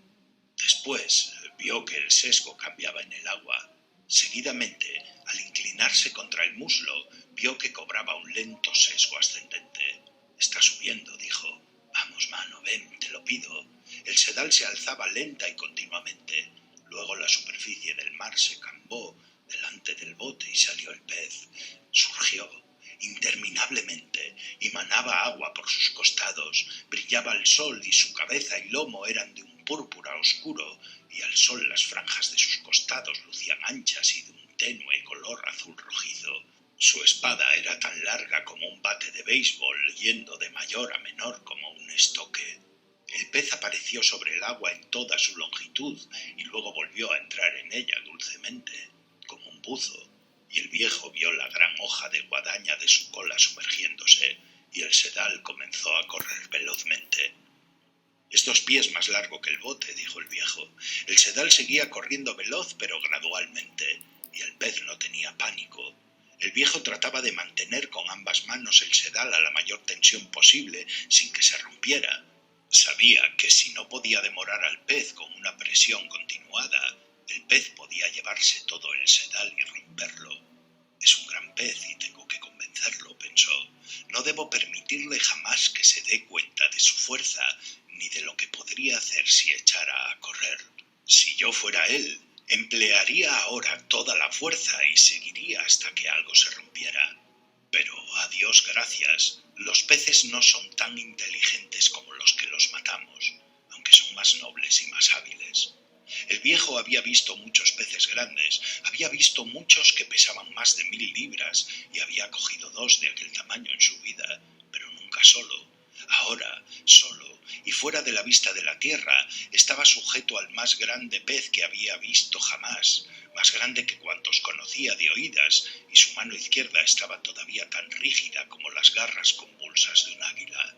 Después vio que el sesgo cambiaba en el agua. Seguidamente, al inclinarse contra el muslo, vio que cobraba un lento sesgo ascendente. Está subiendo, dijo. Vamos, mano, ven, te lo pido. El sedal se alzaba lenta y continuamente. Luego la superficie del mar se cambó delante del bote y salió el pez. Surgió interminablemente, y manaba agua por sus costados. Brillaba el sol y su cabeza y lomo eran de un púrpura oscuro, y al sol las franjas de sus costados lucían anchas y de un tenue color azul rojizo. Su espada era tan larga como un bate de béisbol, yendo de mayor a menor como un estoque. El pez apareció sobre el agua en toda su longitud y luego volvió a entrar en ella dulcemente, como un buzo, y el viejo vio la gran hoja de guadaña de su cola sumergiéndose, y el sedal comenzó a correr velozmente. «Es 2 pies más largo que el bote», dijo el viejo. El sedal seguía corriendo veloz, pero gradualmente, y el pez no tenía pánico. El viejo trataba de mantener con ambas manos el sedal a la mayor tensión posible, sin que se rompiera. Sabía que si no podía demorar al pez con una presión continuada, el pez podía llevarse todo el sedal y romperlo. Es un gran pez y tengo que convencerlo, pensó. No debo permitirle jamás que se dé cuenta de su fuerza ni de lo que podría hacer si echara a correr. Si yo fuera él, emplearía ahora toda la fuerza y seguiría hasta que algo se rompiera. Pero, a Dios gracias, los peces no son tan inteligentes como los que los matamos, aunque son más nobles y más hábiles. El viejo había visto muchos peces grandes, había visto muchos que pesaban más de 1000 libras y había cogido 2 de aquel tamaño en su vida, pero nunca solo. Ahora, solo y fuera de la vista de la tierra, estaba sujeto al más grande pez que había visto jamás, más grande que cuantos conocía de oídas, y su mano izquierda estaba todavía tan rígida como las garras convulsas de un águila.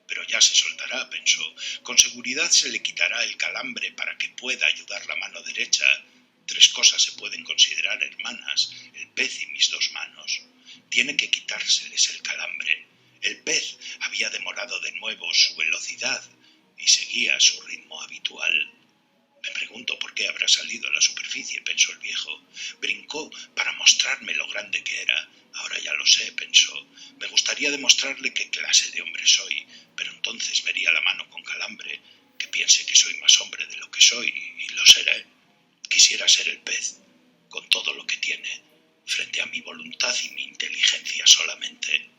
Pero ya se soltará, pensó. Con seguridad se le quitará el calambre para que pueda ayudar la mano derecha. 3 cosas se pueden considerar hermanas, el pez y mis 2 manos. Tiene que quitárseles el calambre. El pez había demorado de nuevo su velocidad y seguía su ritmo habitual. Me pregunto por qué habrá salido a la superficie, pensó el viejo. Brincó para mostrarme lo grande que era. Ahora ya lo sé, pensó. Me gustaría demostrarle qué clase de hombre soy, pero entonces vería la mano con calambre, que piense que soy más hombre de lo que soy, y lo seré. Quisiera ser el pez, con todo lo que tiene, frente a mi voluntad y mi inteligencia solamente.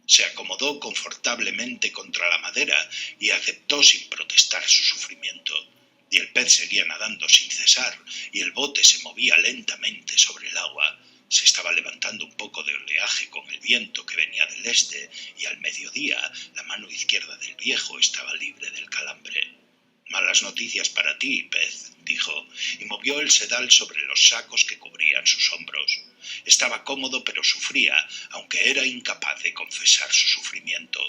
Se acomodó confortablemente contra la madera y aceptó sin protestar su sufrimiento. Y el pez seguía nadando sin cesar, y el bote se movía lentamente sobre el agua. Se estaba levantando un poco de oleaje con el viento que venía del este, y al mediodía la mano izquierda del viejo estaba libre del calambre. «Malas noticias para ti, pez», dijo, y movió el sedal sobre los sacos que cubrían sus hombros. Estaba cómodo, pero sufría, aunque era incapaz de confesar su sufrimiento.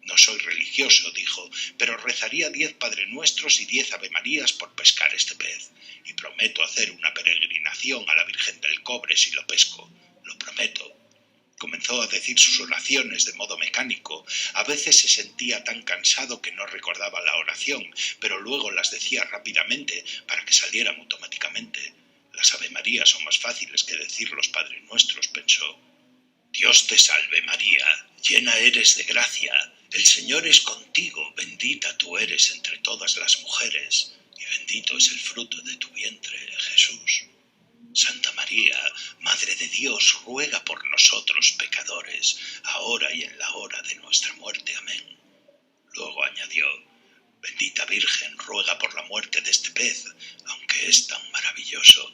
«No soy religioso», dijo, «pero rezaría 10 Padre Nuestros y 10 Ave Marías por pescar este pez, y prometo hacer una peregrinación a la Virgen del Cobre si lo pesco. Lo prometo». Comenzó a decir sus oraciones de modo mecánico. A veces se sentía tan cansado que no recordaba la oración, pero luego las decía rápidamente para que salieran automáticamente. Las Ave Marías son más fáciles que decir los Padre Nuestros, pensó. «Dios te salve María, llena eres de gracia, el Señor es contigo, bendita tú eres entre todas las mujeres, y bendito es el fruto de tu vientre, Jesús. Santa María, Madre de Dios, ruega por nosotros pecadores, ahora y en la hora de nuestra muerte. Amén». Luego añadió, «Bendita Virgen, ruega por la muerte de este pez, aunque es tan maravilloso».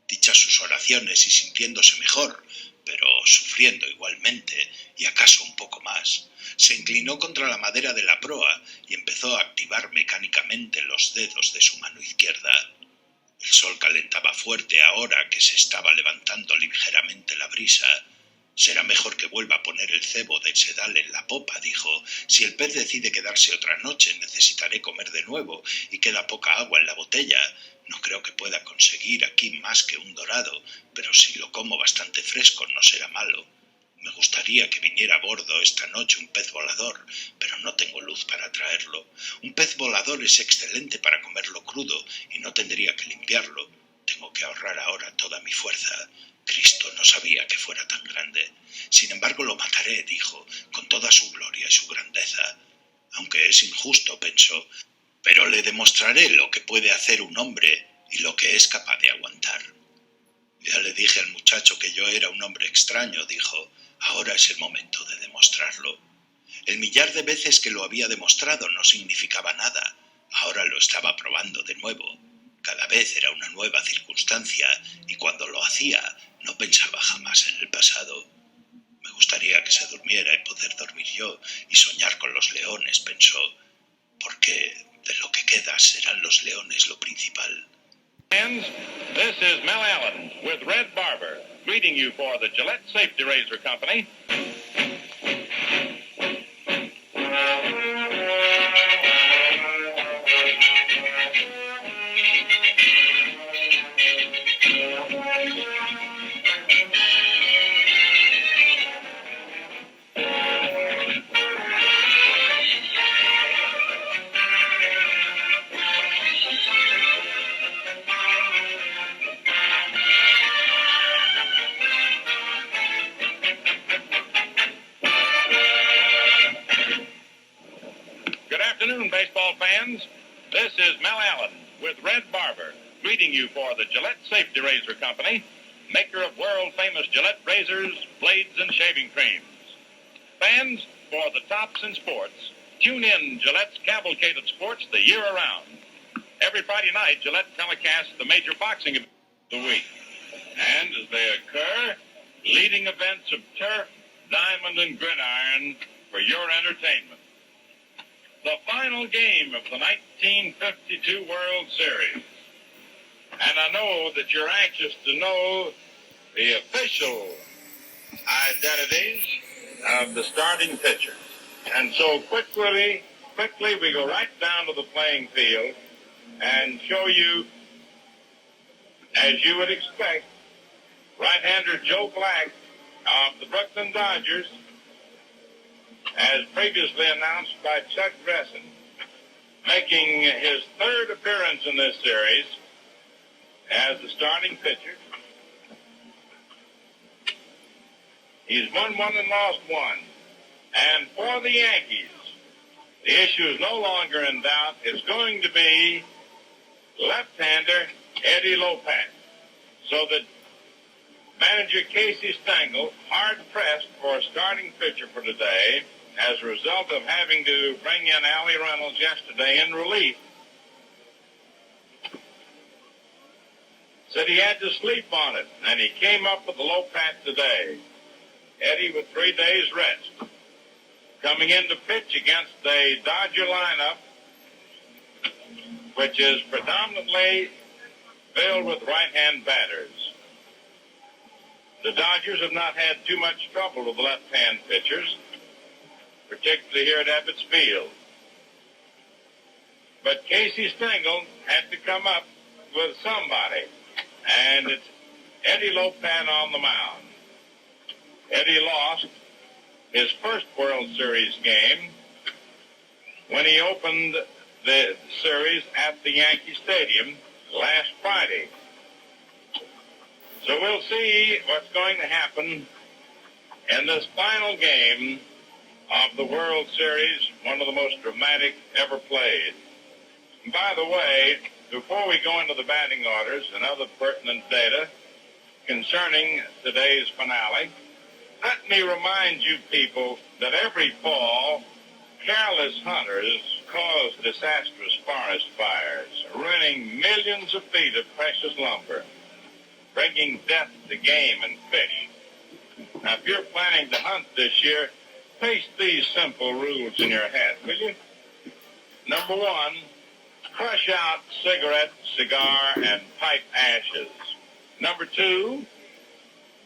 Dichas sus oraciones y sintiéndose mejor, pero sufriendo igualmente, y acaso un poco más, se inclinó contra la madera de la proa y empezó a activar mecánicamente los dedos de su mano izquierda. El sol calentaba fuerte ahora que se estaba levantando ligeramente la brisa. «Será mejor que vuelva a poner el cebo del sedal en la popa», dijo. «Si el pez decide quedarse otra noche, necesitaré comer de nuevo y queda poca agua en la botella. No creo que pueda conseguir aquí más que un dorado, pero si lo como bastante fresco no será malo. Me gustaría que viniera a bordo esta noche un pez volador, pero no tengo luz para traerlo. Un pez volador es excelente para comerlo crudo y no tendría que limpiarlo. Tengo que ahorrar ahora toda mi fuerza. Cristo no sabía que fuera tan grande. Sin embargo lo mataré», dijo, «con toda su gloria y su grandeza. Aunque es injusto», pensó, «pero le demostraré lo que puede hacer un hombre y lo que es capaz de aguantar». «Ya le dije al muchacho que yo era un hombre extraño», dijo. «Ahora es el momento de demostrarlo». El millar de veces que lo había demostrado no significaba nada. Ahora lo estaba probando de nuevo. Cada vez era una nueva circunstancia, y cuando lo hacía no pensaba jamás en el pasado. «Me gustaría que se durmiera y poder dormir yo y soñar con los leones», pensó, «porque de lo que queda serán los leones lo principal». Friends, this is Mel Allen with Red Barber, greeting you for the Gillette Safety Razor Company. baseball fans. This is Mel Allen with Red Barber, greeting you for the Gillette Safety Razor Company, maker of world-famous Gillette razors, blades, and shaving creams. Fans, for the tops in sports, tune in Gillette's Cavalcade of Sports the year around. Every Friday night, Gillette telecasts the major boxing events of the week. And as they occur, leading events of turf, diamond, and gridiron for your entertainment. The final game of the 1952 World Series. And I know that you're anxious to know the official identities of the starting pitchers. And so quickly we go right down to the playing field and show you, as you would expect, right-hander Joe Black of the Brooklyn Dodgers, as previously announced by Chuck Gresson, making his third appearance in this series as the starting pitcher. He's won one and lost one. And for the Yankees, the issue is no longer in doubt. It's going to be left-hander Eddie Lopez. So that manager Casey Stengel, hard-pressed for a starting pitcher for today as a result of having to bring in Allie Reynolds yesterday in relief, said he had to sleep on it, and he came up with the Lopez today. Eddie with 3 days rest. Coming in to pitch against a Dodger lineup, which is predominantly filled with right-hand batters. The Dodgers have not had too much trouble with left-hand pitchers, particularly here at Ebbets Field. But Casey Stengel had to come up with somebody, and it's Eddie Lopez on the mound. Eddie lost his first World Series game when he opened the series at the Yankee Stadium last Friday. So we'll see what's going to happen in this final game of the World Series, one of the most dramatic ever played. And by the way, before we go into the batting orders and other pertinent data concerning today's finale, let me remind you people that every fall, careless hunters cause disastrous forest fires, ruining millions of feet of precious lumber, bringing death to game and fish. Now, if you're planning to hunt this year, paste these simple rules in your head, will you? Number one, crush out cigarette, cigar, and pipe ashes. Number two,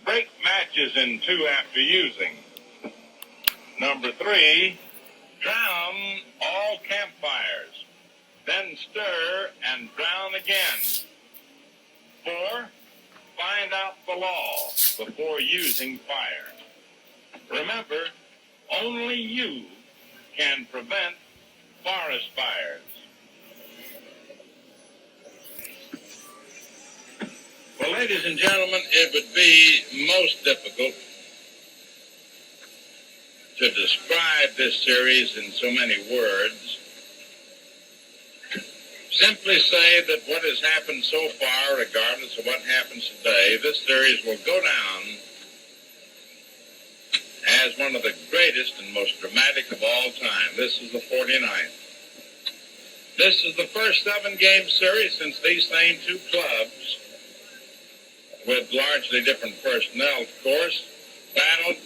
break matches in two after using. Number three, drown all campfires. Then stir and drown again. 4, find out the law before using fire. Remember, only you can prevent forest fires. Well, ladies and gentlemen, it would be most difficult to describe this series in so many words. Simply say that what has happened so far, regardless of what happens today, this series will go down as one of the greatest and most dramatic of all time. This is the 49th. This is the first 7-game series since these same two clubs, with largely different personnel, of course, battled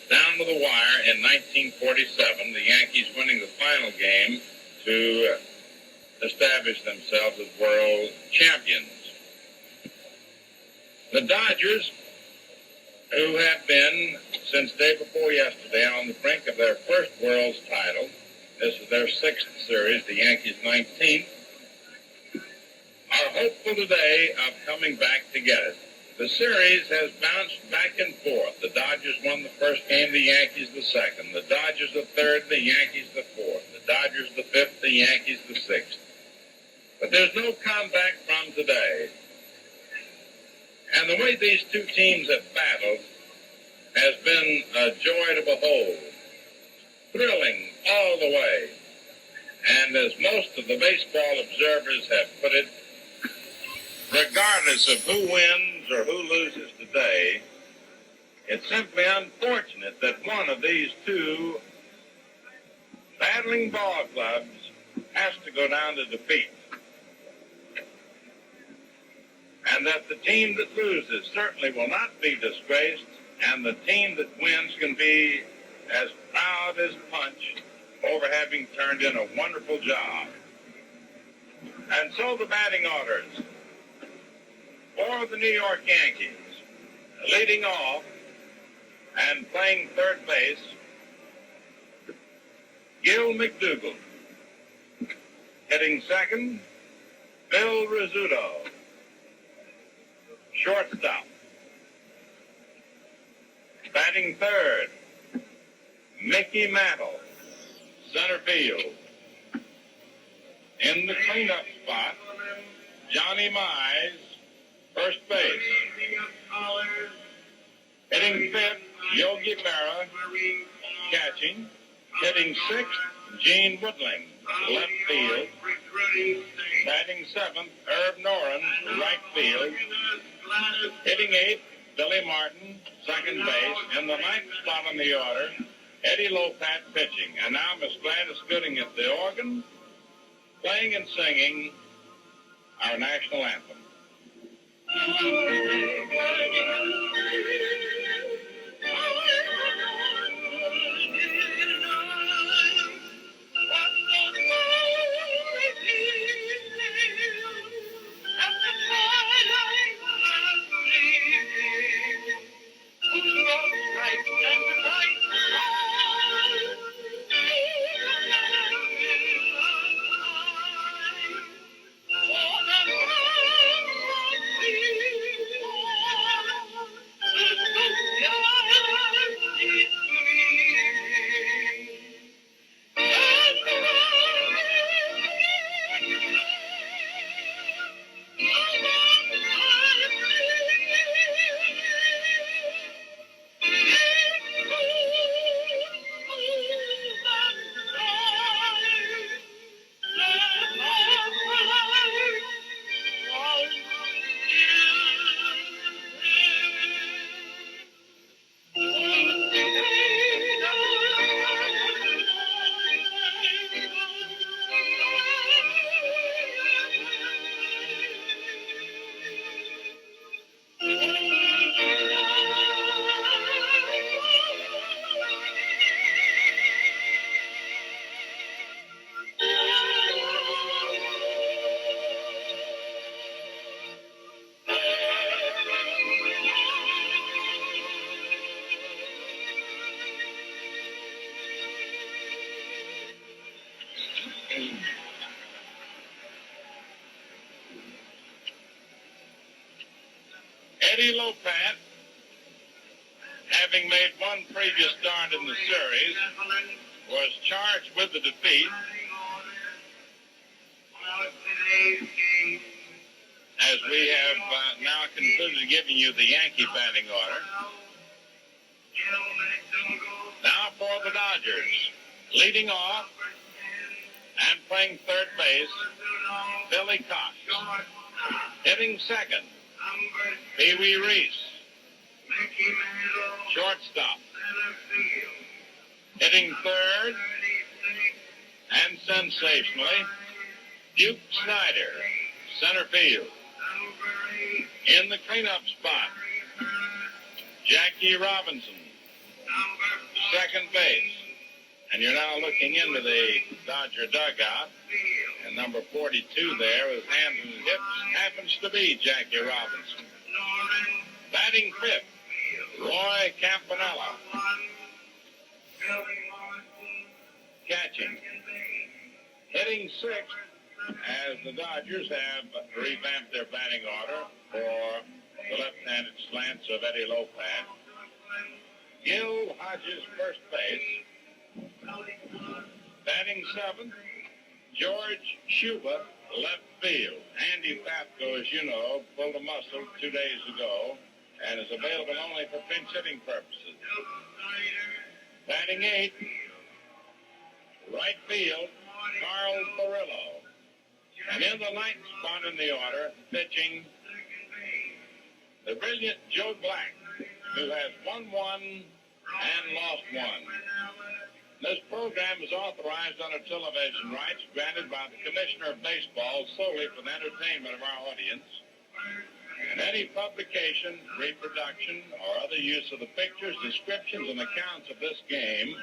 down to the wire in 1947, the Yankees winning the final game to establish themselves as world champions. The Dodgers, who have been, since day before yesterday, on the brink of their first world's title, this is their 6th series, the Yankees' 19th, are hopeful today of coming back to get it. The series has bounced back and forth. The Dodgers won the first game, the Yankees the second. The Dodgers the third, the Yankees the fourth. The Dodgers the fifth, the Yankees the sixth. But there's no comeback from today. And the way these two teams have battled has been a joy to behold. Thrilling all the way. And And as most of the baseball observers have put it, regardless of who wins or who loses today, it's simply unfortunate that one of these two battling ball clubs has to go down to defeat. And that the team that loses certainly will not be disgraced, and the team that wins can be as proud as punch over having turned in a wonderful job. And so the batting orders for the New York Yankees, leading off and playing third base, Gil McDougall. Hitting second, Bill Rizzuto. Shortstop. Batting third, Mickey Mantle. Center field. In the cleanup spot, Johnny Mize. First base. Hitting fifth, Yogi Berra. Catching. Hitting sixth, Gene Woodling. Left field. Batting seventh, Herb Noren. Right field. Hitting eighth, Billy Martin. Second base. In the ninth spot on the order, Eddie Lopat pitching. And now Miss Gladys Gooding at the organ, playing and singing our national anthem. Eddie Lopat, having made one previous start in the series, was charged with the defeat. As we have now concluded giving you the Yankee batting order. Now for the Dodgers, leading off and playing third base, Billy Cox. Hitting second, Pee Wee Reese. Shortstop. Hitting third, and sensationally, Duke Snyder, center field. In the cleanup spot, Jackie Robinson, second base. And you're now looking into the Dodger dugout. And number 42 there with hands in his hips happens to be Jackie Robinson. Batting fifth, Roy Campanella. Catching. Hitting sixth, as the Dodgers have revamped their batting order for the left-handed slants of Eddie Lopat. Gil Hodges, first base. Batting seventh, George Shuba, left field. Andy Papko, as you know, pulled a muscle 2 days ago and is available only for pinch hitting purposes. Batting eighth, right field, Carl Perillo. And in the ninth spot in the order, pitching the brilliant Joe Black, who has won one and lost one. This program is authorized under television rights granted by the Commissioner of Baseball solely for the entertainment of our audience. And any publication, reproduction, or other use of the pictures, descriptions, and accounts of this game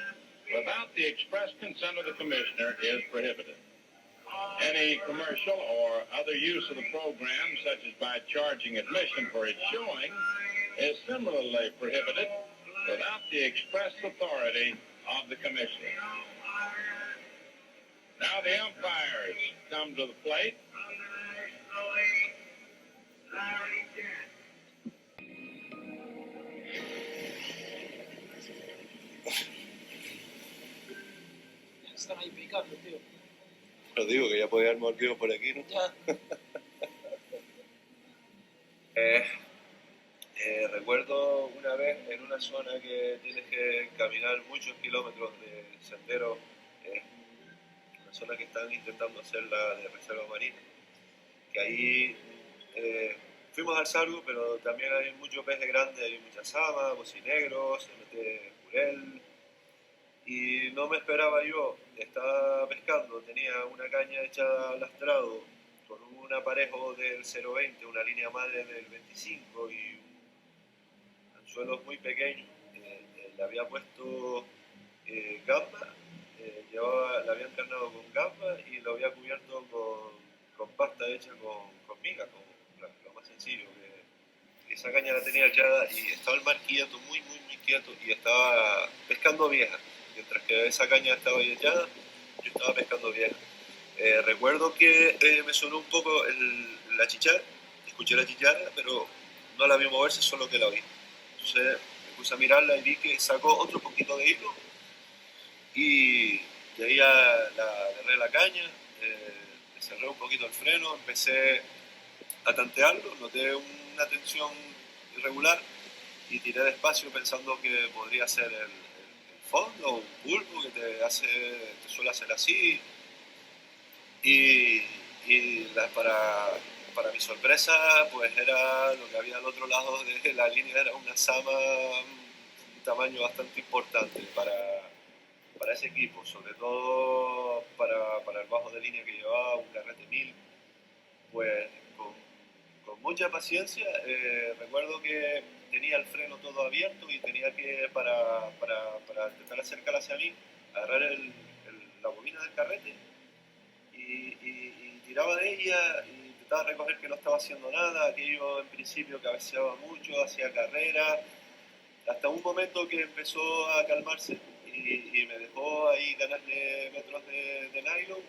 without the express consent of the Commissioner is prohibited. Any commercial or other use of the program, such as by charging admission for its showing, is similarly prohibited without the express authority of the Commissioner. Now the umpires come to the plate. Están ahí picando, tío. Lo digo que ya podía haber mordido por aquí, ¿no? Ya. Recuerdo una vez en una zona que tienes que caminar muchos kilómetros de sendero, una zona que están intentando hacer la de reserva marina, que ahí fuimos al Sargo, pero también hay muchos peces grandes, hay mucha sama, bocinegro, se mete jurel, y no me esperaba yo, estaba pescando, tenía una caña echada al lastrado con un aparejo del 0.20, una línea madre del 25 y suelos muy pequeños. Le había puesto gamba, la había encarnado con gamba y lo había cubierto con pasta hecha con miga, lo más sencillo. Esa caña la tenía echada y estaba el mar quieto, muy quieto, y estaba pescando vieja. Mientras que esa caña estaba ahí echada, yo estaba pescando vieja. Recuerdo que me sonó un poco la chichara, escuché la chichara, pero no la vi moverse, solo que la oí. Entonces me puse a mirarla y vi que sacó otro poquito de hilo y de ahí agarré la caña, le cerré un poquito el freno, empecé a tantearlo, noté una tensión irregular y tiré despacio pensando que podría ser el fondo, un pulpo que te suele hacer así y para mi sorpresa, pues era lo que había al otro lado de la línea, era una sama, un tamaño bastante importante para ese equipo, sobre todo para el bajo de línea que llevaba, un carrete 1000, pues con mucha paciencia. Recuerdo que tenía el freno todo abierto y tenía que, para intentar acercarla hacia mí, agarrar la bobina del carrete y tiraba de ella y intentaba recoger que no estaba haciendo nada. Aquello en principio cabeceaba mucho, hacía carrera, hasta un momento que empezó a calmarse y me dejó ahí ganarle metros de nylon.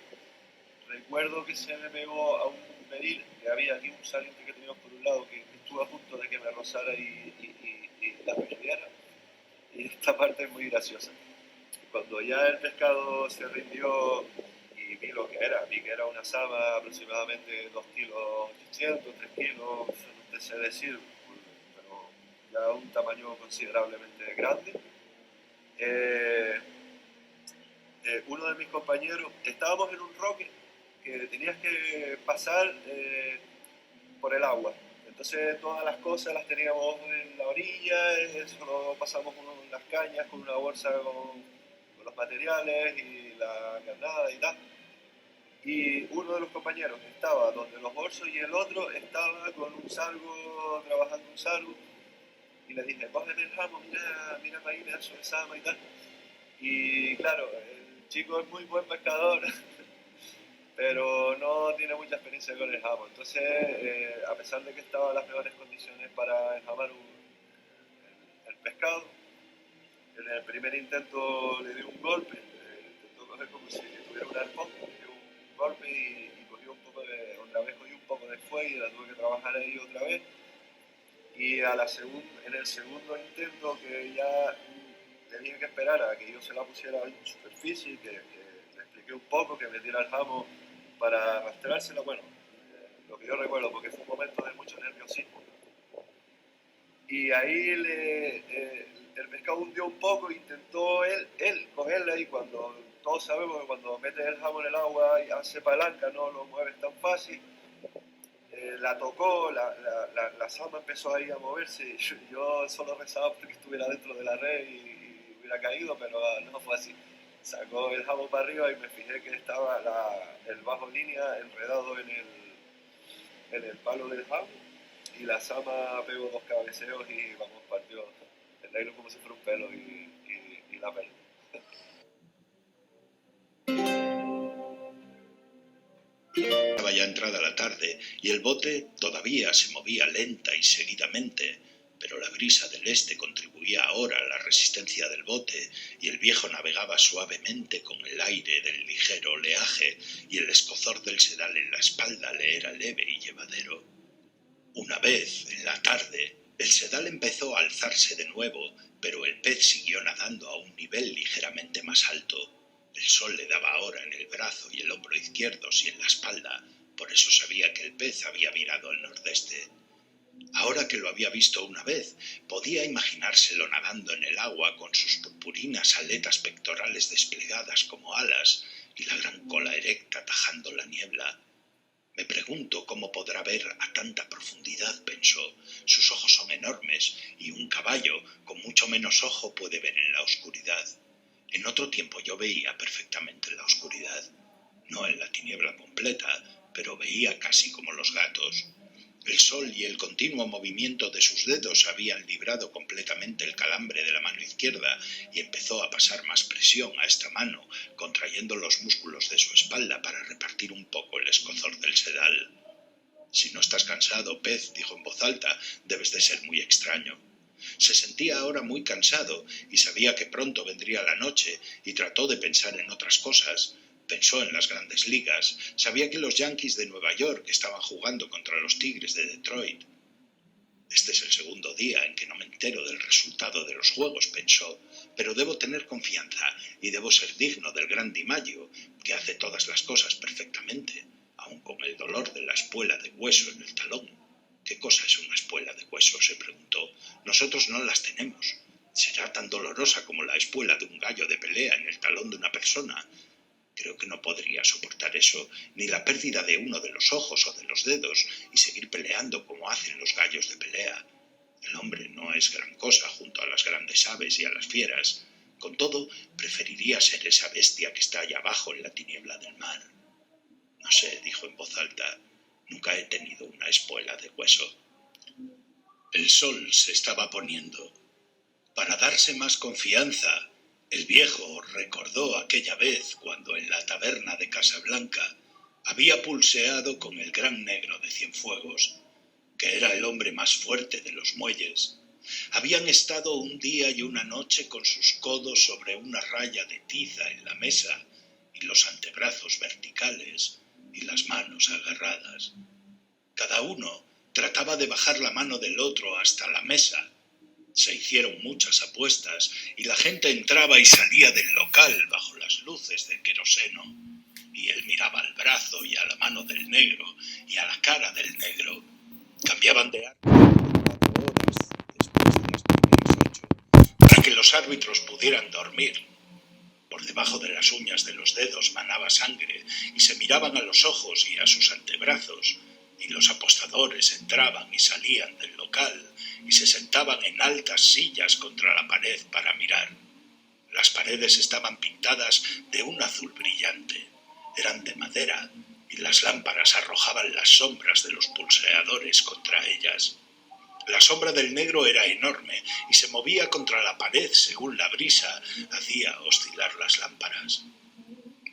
Recuerdo que se me pegó a un peril, que había aquí un saliente que teníamos por un lado, que estuvo a punto de que me rozara y la peleara. Y esta parte es muy graciosa. Cuando ya el pescado se rindió y vi lo que era, vi que era una sama aproximadamente 2 kilos 800, 3 kilos, no te sé decir, pero ya un tamaño considerablemente grande. Uno de mis compañeros, estábamos en un roque que tenías que pasar por el agua. Entonces todas las cosas las teníamos en la orilla, solo pasamos con las cañas, con una bolsa con los materiales y la carnada y tal. Y uno de los compañeros estaba donde los bolsos y el otro estaba con un salgo, trabajando un salgo. Y le dije, cógeme el ramo, mira para ahí, pedazo de sama y tal. Y claro, el chico es muy buen pescador, pero no tiene mucha experiencia con el jamo. Entonces, a pesar de que estaba en las mejores condiciones para enjamar el pescado, en el primer intento le di un golpe, intentó coger como si tuviera un arpón, le dio un golpe y cogió un poco otra vez cogí un poco de fuego y la tuve que trabajar ahí otra vez. Y en el segundo intento, que ya tenía que esperar a que yo se la pusiera en superficie, que le expliqué un poco, que metiera el jamo para arrastrársela, bueno, lo que yo recuerdo, porque fue un momento de mucho nerviosismo. Y ahí el pescado hundió un poco, intentó él cogerla, y cuando todos sabemos que cuando metes el jabón en el agua y hace palanca no lo mueves tan fácil, la tocó, la sama empezó ahí a moverse. Yo solo rezaba porque estuviera dentro de la red y hubiera caído, pero no fue así. Sacó el jabón para arriba y me fijé que estaba el bajo línea enredado en el palo del jabón, y la sama pegó 2 cabeceos y vamos, partió el negro como si fuera un pelo y la perdí. Estaba ya entrada la tarde y el bote todavía se movía lenta y seguidamente, pero la brisa del este contribuía ahora a la resistencia del bote y el viejo navegaba suavemente con el aire del ligero oleaje y el escozor del sedal en la espalda le era leve y llevadero. Una vez, en la tarde, el sedal empezó a alzarse de nuevo, pero el pez siguió nadando a un nivel ligeramente más alto. El sol le daba ahora en el brazo y el hombro izquierdos y en la espalda, por eso sabía que el pez había virado al nordeste. Ahora que lo había visto una vez, podía imaginárselo nadando en el agua con sus purpurinas aletas pectorales desplegadas como alas y la gran cola erecta tajando la niebla. Me pregunto cómo podrá ver a tanta profundidad, pensó. Sus ojos son enormes y un caballo con mucho menos ojo puede ver en la oscuridad. En otro tiempo yo veía perfectamente en la oscuridad, no en la tiniebla completa, pero veía casi como los gatos. El sol y el continuo movimiento de sus dedos habían librado completamente el calambre de la mano izquierda y empezó a pasar más presión a esta mano, contrayendo los músculos de su espalda para repartir un poco el escozor del sedal. «Si no estás cansado, pez», dijo en voz alta, «debes de ser muy extraño». Se sentía ahora muy cansado y sabía que pronto vendría la noche y trató de pensar en otras cosas. Pensó en las grandes ligas. Sabía que los Yankees de Nueva York estaban jugando contra los Tigres de Detroit. Este es el segundo día en que no me entero del resultado de los juegos, pensó, pero debo tener confianza y debo ser digno del gran Di Maggio, que hace todas las cosas perfectamente, aun con el dolor de la espuela de hueso en el talón. ¿Qué cosa es una espuela de hueso?, se preguntó. Nosotros no las tenemos. ¿Será tan dolorosa como la espuela de un gallo de pelea en el talón de una persona? Creo que no podría soportar eso, ni la pérdida de uno de los ojos o de los dedos, y seguir peleando como hacen los gallos de pelea. El hombre no es gran cosa junto a las grandes aves y a las fieras. Con todo, preferiría ser esa bestia que está allá abajo en la tiniebla del mar. No sé, dijo en voz alta, nunca he tenido una espuela de hueso. El sol se estaba poniendo. Para darse más confianza, el viejo recordó aquella vez cuando en la taberna de Casablanca había pulseado con el gran negro de Cienfuegos, que era el hombre más fuerte de los muelles. Habían estado un día y una noche con sus codos sobre una raya de tiza en la mesa y los antebrazos verticales y las manos agarradas. Cada uno trataba de bajar la mano del otro hasta la mesa. Se hicieron muchas apuestas y la gente entraba y salía del local bajo las luces de queroseno. Y él miraba al brazo y a la mano del negro y a la cara del negro. Cambiaban de árbitro 4 horas después de las primeras 8 para que los árbitros pudieran dormir. Por debajo de las uñas de los dedos manaba sangre y se miraban a los ojos y a sus antebrazos. Y los apostadores entraban y salían del local y se sentaban en altas sillas contra la pared para mirar. Las paredes estaban pintadas de un azul brillante. Eran de madera y las lámparas arrojaban las sombras de los pulseadores contra ellas. La sombra del negro era enorme y se movía contra la pared según la brisa hacía oscilar las lámparas.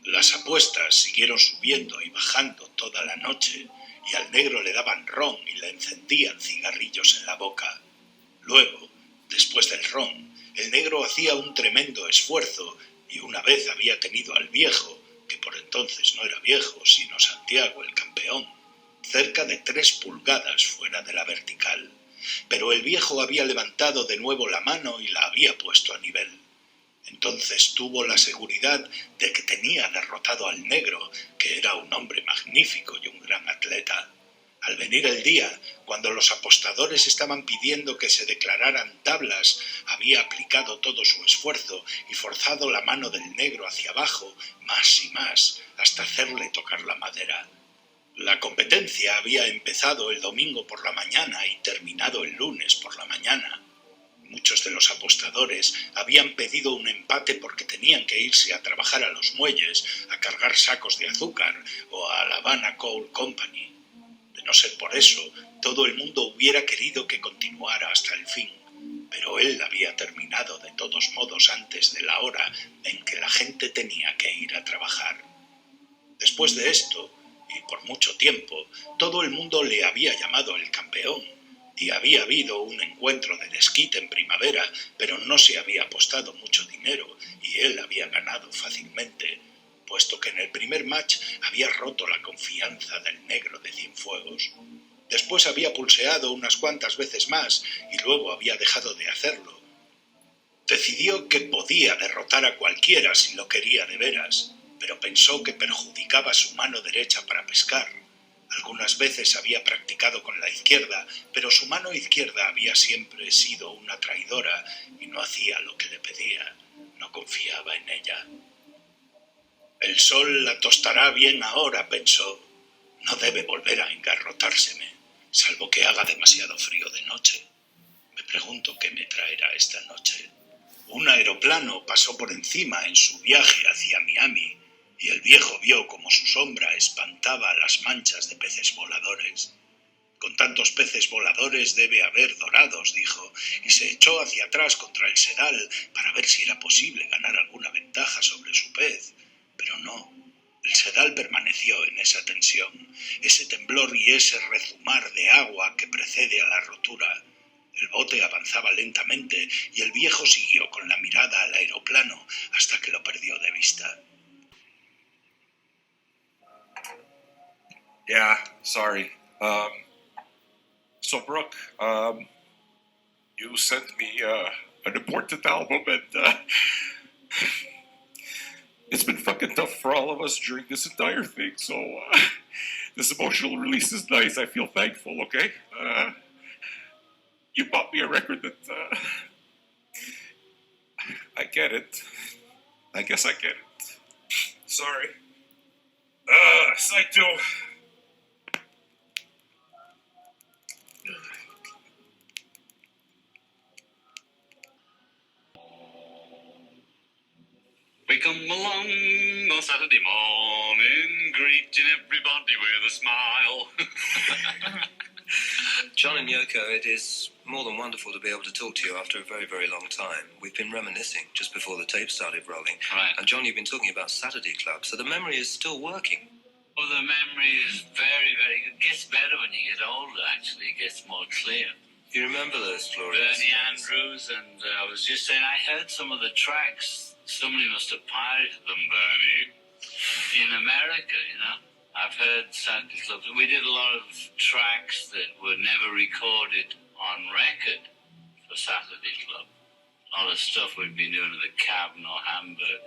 Las apuestas siguieron subiendo y bajando toda la noche y al negro le daban ron y le encendían cigarrillos en la boca. Luego, después del ron, el negro hacía un tremendo esfuerzo y una vez había tenido al viejo, que por entonces no era viejo, sino Santiago el campeón, cerca de 3 pulgadas fuera de la vertical. Pero el viejo había levantado de nuevo la mano y la había puesto a nivel. Entonces tuvo la seguridad de que tenía derrotado al negro, que era un hombre magnífico y un gran atleta. Al venir el día, cuando los apostadores estaban pidiendo que se declararan tablas, había aplicado todo su esfuerzo y forzado la mano del negro hacia abajo, más y más, hasta hacerle tocar la madera. La competencia había empezado el domingo por la mañana y terminado el lunes por la mañana. Muchos de los apostadores habían pedido un empate porque tenían que irse a trabajar a los muelles, a cargar sacos de azúcar o a la Havana Coal Company. De no ser por eso, todo el mundo hubiera querido que continuara hasta el fin, pero él había terminado de todos modos antes de la hora en que la gente tenía que ir a trabajar. Después de esto, y por mucho tiempo, todo el mundo le había llamado el campeón, y había habido un encuentro de desquite en primavera, pero no se había apostado mucho dinero, y él había ganado fácilmente, puesto que en el primer match había roto la confianza del negro de Cienfuegos. Después había pulseado unas cuantas veces más, y luego había dejado de hacerlo. Decidió que podía derrotar a cualquiera si lo quería de veras, pero pensó que perjudicaba su mano derecha para pescar. Algunas veces había practicado con la izquierda, pero su mano izquierda había siempre sido una traidora y no hacía lo que le pedía. No confiaba en ella. El sol la tostará bien ahora, pensó. No debe volver a engarrotárseme, salvo que haga demasiado frío de noche. Me pregunto qué me traerá esta noche. Un aeroplano pasó por encima en su viaje hacia Miami, y el viejo vio como su sombra espantaba las manchas de peces voladores. Con tantos peces voladores debe haber dorados, dijo, y se echó hacia atrás contra el sedal para ver si era posible ganar alguna ventaja sobre su pez. Pero no, el sedal permaneció en esa tensión, ese temblor y ese rezumar de agua que precede a la rotura. El bote avanzaba lentamente y el viejo siguió con la mirada al aeroplano hasta que lo perdió de vista. Yeah, sorry. So, Brooke, you sent me an important album, and it's been fucking tough for all of us during this entire thing, so this emotional release is nice. I feel thankful, okay? You bought me a record that... I get it. I guess I get it. Sorry. Saito... We come along on Saturday morning, greeting everybody with a smile. John and Yoko, it is more than wonderful to be able to talk to you after a very, very long time. We've been reminiscing just before the tape started rolling. Right. And John, you've been talking about Saturday Club, so the memory is still working. Well, the memory is very, very good. It gets better when you get older, actually. It gets more clear. You remember those glorious Bernie days? Andrews, and I was just saying, I heard some of the tracks. Somebody must have pirated them, Bernie, in America, you know. I've heard Saturday Club. We did a lot of tracks that were never recorded on record for Saturday Club. A lot of stuff we'd been doing at the Cabin or Hamburg.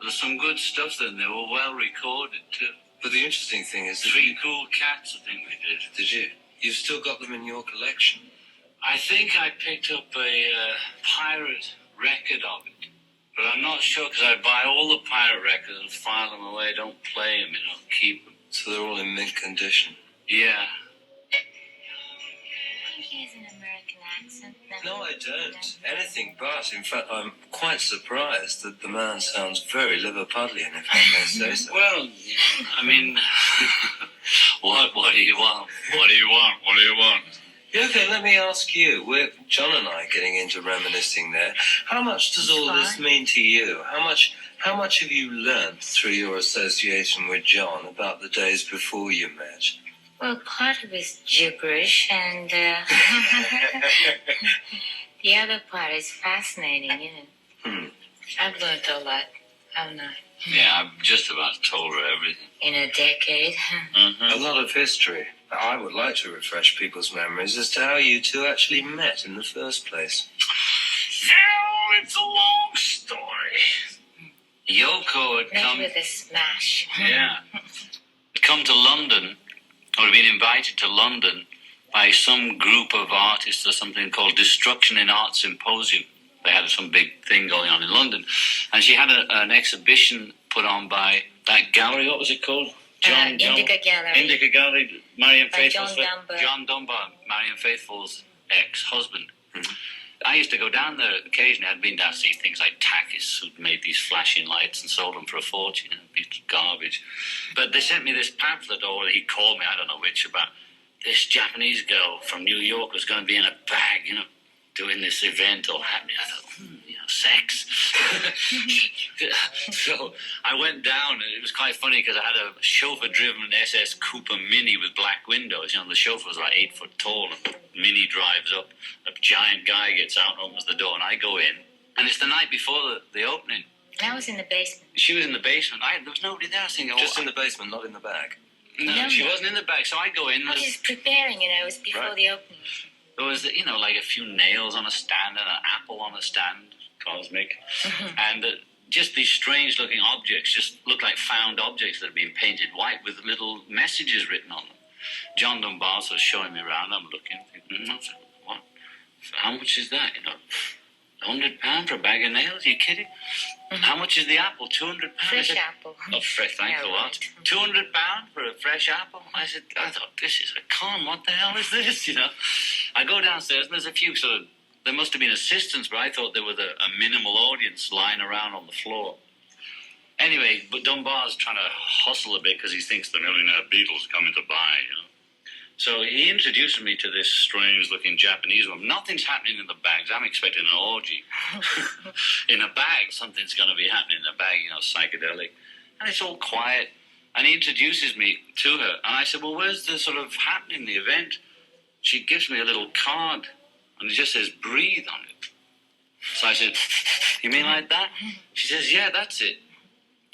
There's some good stuff then. They were well recorded, too. But the interesting thing is that Three Cool Cats, I think we did. Did you? You've still got them in your collection? I think I picked up a pirate record of it. But I'm not sure, because I buy all the pirate records and file them away. Don't play them, you know, keep them. So they're all in mint condition? Yeah. He has an American accent. No, I don't. Anything but. In fact, I'm quite surprised that the man sounds very Liverpudlian, if I may say so. Well, I mean, what do you want? What do you want? What do you want? Yeah, okay, let me ask you. We're John and I getting into reminiscing there. How much does all this mean to you? How much have you learnt through your association with John about the days before you met? Well, part of it's gibberish, and the other part is fascinating, you know. I've learned a lot, haven't I? Yeah, I've just about told her everything. In a decade. A lot of history. I would like to refresh people's memories as to how you two actually met in the first place. Well, it's a long story. Yoko had Met come... with a smash. Yeah. Come to London or had been invited to London by some group of artists or something called Destruction in Art Symposium. They had some big thing going on in London. And she had an exhibition put on by that gallery. What was it called? Indica Gallery. Indica Gallery, Marianne By Faithfull's... John Dunbar, Marianne Faithfull's ex-husband. I used to go down there occasionally. I'd been down to see things like Takis, who'd made these flashing lights and sold them for a fortune. It'd be garbage. But they sent me this pamphlet, or he called me, I don't know which, about this Japanese girl from New York was going to be in a bag, doing this event or happening. I thought, sex. So I went down, and it was quite funny because I had a chauffeur-driven SS Cooper Mini with black windows. The chauffeur was like 8 foot tall, and the Mini drives up. A giant guy gets out and opens the door, and I go in. And it's the night before the opening. I was in the basement. She was in the basement. There was nobody there. I was thinking, just in the basement, not in the bag. No, she wasn't in the bag. So I go in. I was preparing, it was before the opening. There was, like a few nails on a stand and an apple on a stand. Cosmic. And just these strange-looking objects just look like found objects that have been painted white with little messages written on them. John Dunbar was showing me around. I'm looking, thinking, what? How much is that? £100 for a bag of nails? Are you kidding? How much is the apple? £200? Fresh apple. Oh, fresh, thank you a lot. £200 for a fresh apple? I thought, this is a con. What the hell is this, I go downstairs, and there's a few sort of... There must have been assistants, but I thought there was a minimal audience lying around on the floor. Anyway, but Dunbar's trying to hustle a bit because he thinks the millionaire Beatles coming to buy, So he introduced me to this strange-looking Japanese woman. Nothing's happening in the bags. I'm expecting an orgy. In a bag, something's going to be happening in a bag, psychedelic. And it's all quiet. And he introduces me to her. And I said, well, where's the sort of happening, the event? She gives me a little card. And it just says, breathe on it. So I said, you mean like that? She says, yeah, that's it.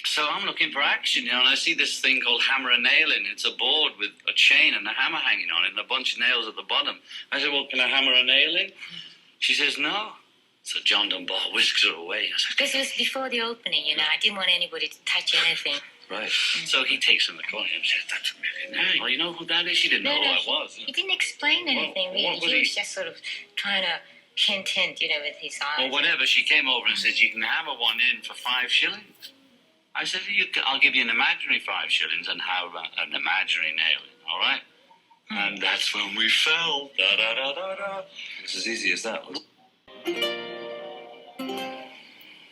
So I'm looking for action, and I see this thing called hammer and nailing. It's a board with a chain and a hammer hanging on it and a bunch of nails at the bottom. I said, well, can I hammer a nail in? She says, no. So John Dunbar whisks her away. I said, because it was before the opening, I didn't want anybody to touch anything. Right. So he takes in the corner and says, that's a millionaire. Well, you know who that is? She didn't know who I was. He didn't explain anything, really. He was just sort of trying to hint, with his eyes. Well, whatever. She came over and said, you can hammer one in for 5 shillings. I said, I'll give you an imaginary 5 shillings and have an imaginary nail in, all right? And that's when we fell. Da-da-da-da-da. It's as easy as that.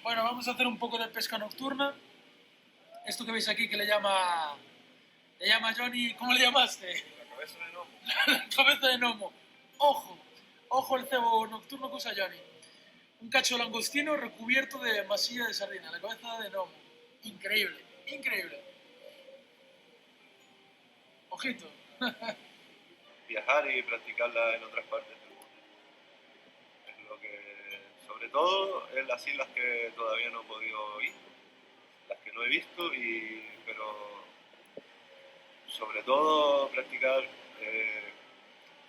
Bueno, vamos a hacer un poco de pesca nocturna. Esto que veis aquí que le llama Johnny, ¿cómo le llamaste? La cabeza de Nemo. La cabeza de Nemo. Ojo el cebo nocturno que usa Johnny. Un cacho de langostino recubierto de masilla de sardina, la cabeza de Nemo. Increíble. Ojito. Viajar y practicarla en otras partes del mundo. Es lo que, sobre todo, en las islas que todavía no he podido ir. Las que no he visto, pero sobre todo practicar,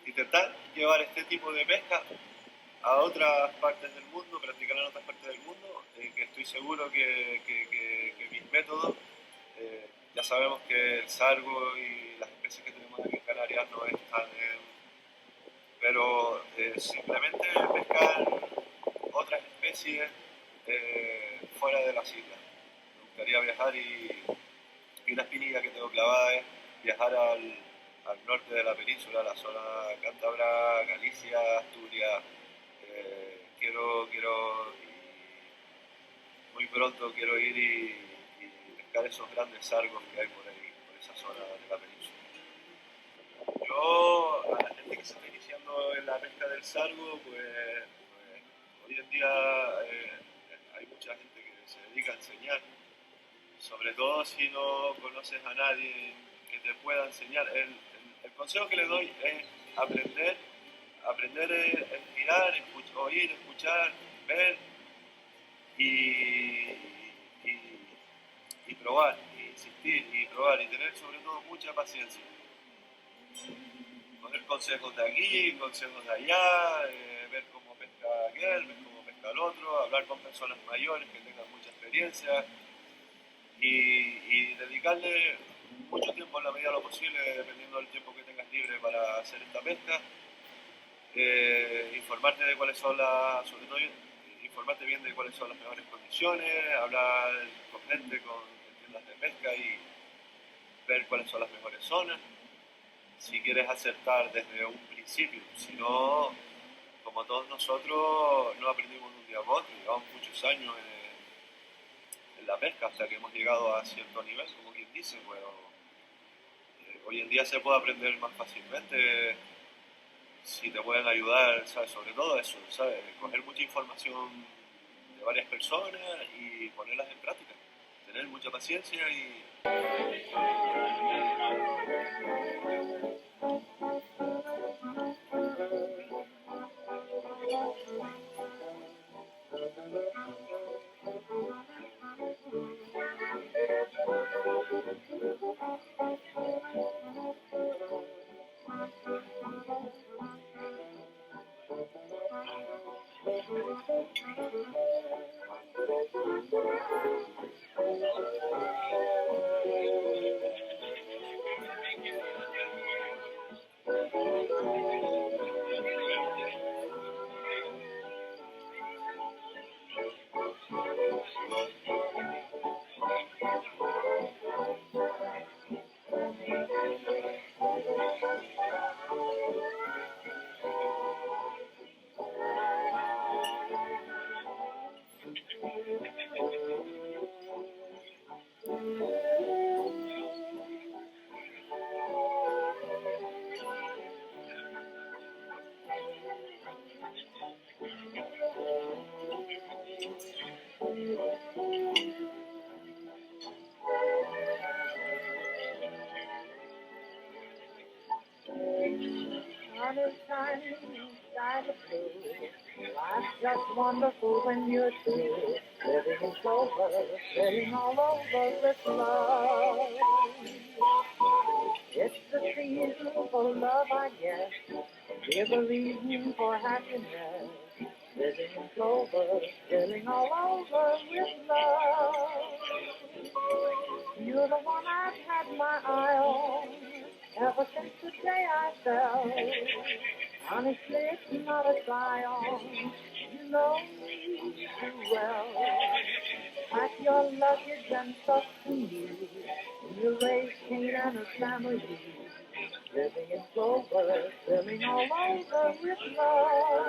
intentar llevar este tipo de pesca a otras partes del mundo, practicar en otras partes del mundo, que estoy seguro que mis métodos, ya sabemos que el sargo y las especies que tenemos aquí en Canarias no están, pero simplemente pescar otras especies fuera de las islas. Quería viajar y una espinilla que tengo clavada es viajar al norte de la península, la zona cántabra, Galicia, Asturias. Muy pronto quiero ir y pescar esos grandes sargos que hay por ahí, por esa zona de la península. Yo, a la gente que se está iniciando en la pesca del sargo, pues hoy en día hay mucha gente que se dedica a enseñar. Sobre todo si no conoces a nadie que te pueda enseñar. El consejo que le doy es aprender es mirar, oír, escuchar, ver y probar, y insistir, y probar, y tener sobre todo mucha paciencia. Poner consejos de aquí, consejos de allá, ver cómo pesca aquel, ver cómo pesca el otro, hablar con personas mayores que tengan mucha experiencia y dedicarle mucho tiempo en la medida de lo posible, dependiendo del tiempo que tengas libre para hacer esta pesca. Informarte de cuáles son sobre todo informarte bien de cuáles son las mejores condiciones, hablar con gente, con tiendas de pesca y ver cuáles son las mejores zonas. Si quieres acertar desde un principio, si no, como todos nosotros, no aprendimos de un día a otro, llevamos muchos años en la pesca hasta que hemos llegado a cierto nivel, como quien dice. Bueno, hoy en día se puede aprender más fácilmente si te pueden ayudar, ¿sabes? Sobre todo eso, ¿sabes? Coger mucha información de varias personas y ponerlas en práctica. Tener mucha paciencia y... Sun is shining inside the blue. Life's just wonderful when you're true. Living in clover, sailing all over with love. It's the season for love, I guess. Give a reason for happiness. Living in clover, sailing all over with love. You're the one I've had my eye on ever since the day I fell. Honestly, it's not a try on. You know me too well. Pack your luggage and trust in you. You raise Cain and a family. Living in clover, sailing all over with love.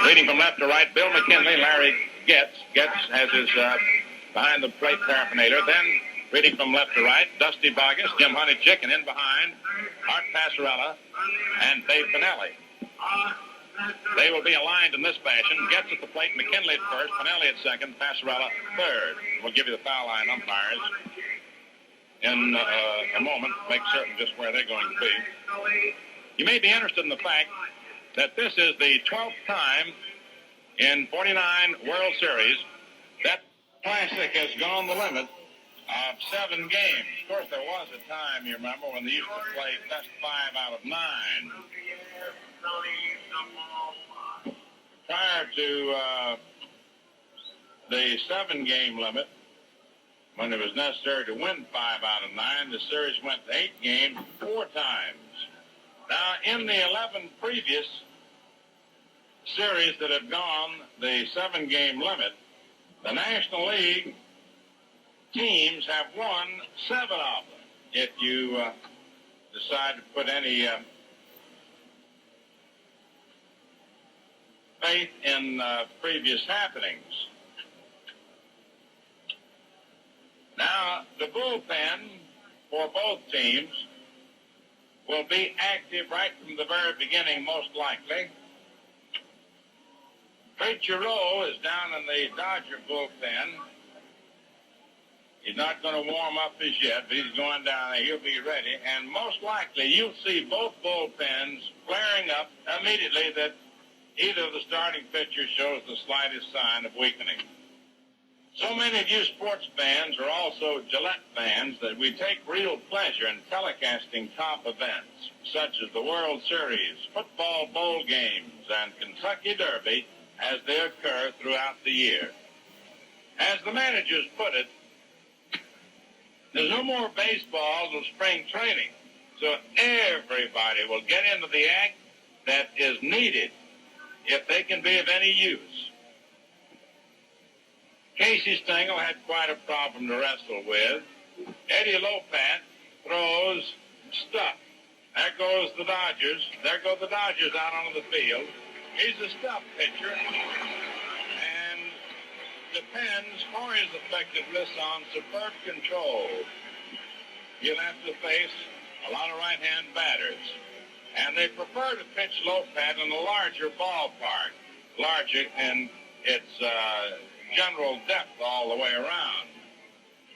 Reading from left to right, Bill McKinley, Larry Getz has his behind the plate paraphernalia. Then reading from left to right, Dusty Bogus, Jim Honeychick, and in behind, Art Passarella and Dave Pinelli. They will be aligned in this fashion. Getz at the plate, McKinley at first, Pinelli at second, Passarella third. We'll give you the foul line umpires in a moment, make certain just where they're going to be. You may be interested in the fact that this is the 12th time in 49 World Series that Classic has gone the limit of 7 games. Of course, there was a time, you remember, when they used to play best 5 out of 9. Prior to the 7-game limit, when it was necessary to win 5 out of 9, the series went to 8 games 4 times. Now, in the 11 previous series that have gone the 7-game limit, the National League teams have won 7 of them. If you decide to put any faith in previous happenings. Now, the bullpen for both teams will be active right from the very beginning, most likely. Preacher Rowe is down in the Dodger bullpen. He's not going to warm up as yet, but he's going down there. He'll be ready. And most likely, you'll see both bullpens flaring up immediately that either of the starting pitchers shows the slightest sign of weakening. So many of you sports fans are also Gillette fans that we take real pleasure in telecasting top events, such as the World Series, football bowl games, and Kentucky Derby as they occur throughout the year. As the managers put it, there's no more baseball till spring training, so everybody will get into the act that is needed if they can be of any use. Casey Stengel had quite a problem to wrestle with. Eddie Lopat throws stuff. There goes the Dodgers. There go the Dodgers out onto the field. He's a stuff pitcher and depends for his effectiveness on superb control. He'll have to face a lot of right-hand batters. And they prefer to pitch Lopat in a larger ballpark, larger in its general depth all the way around.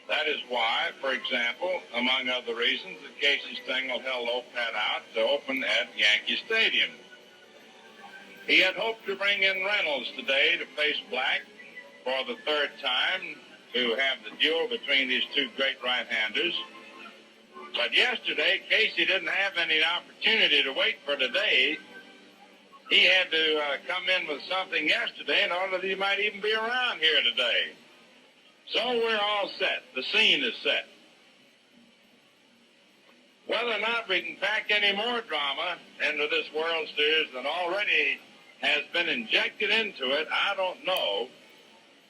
That is why, for example, among other reasons, that Casey Stengel held Lopat out to open at Yankee Stadium. He had hoped to bring in Reynolds today to face Black for the third time, to have the duel between these two great right-handers. But yesterday, Casey didn't have any opportunity to wait for today. He had to come in with something yesterday in order that he might even be around here today. So we're all set. The scene is set. Whether or not we can pack any more drama into this World Series than already has been injected into it, I don't know.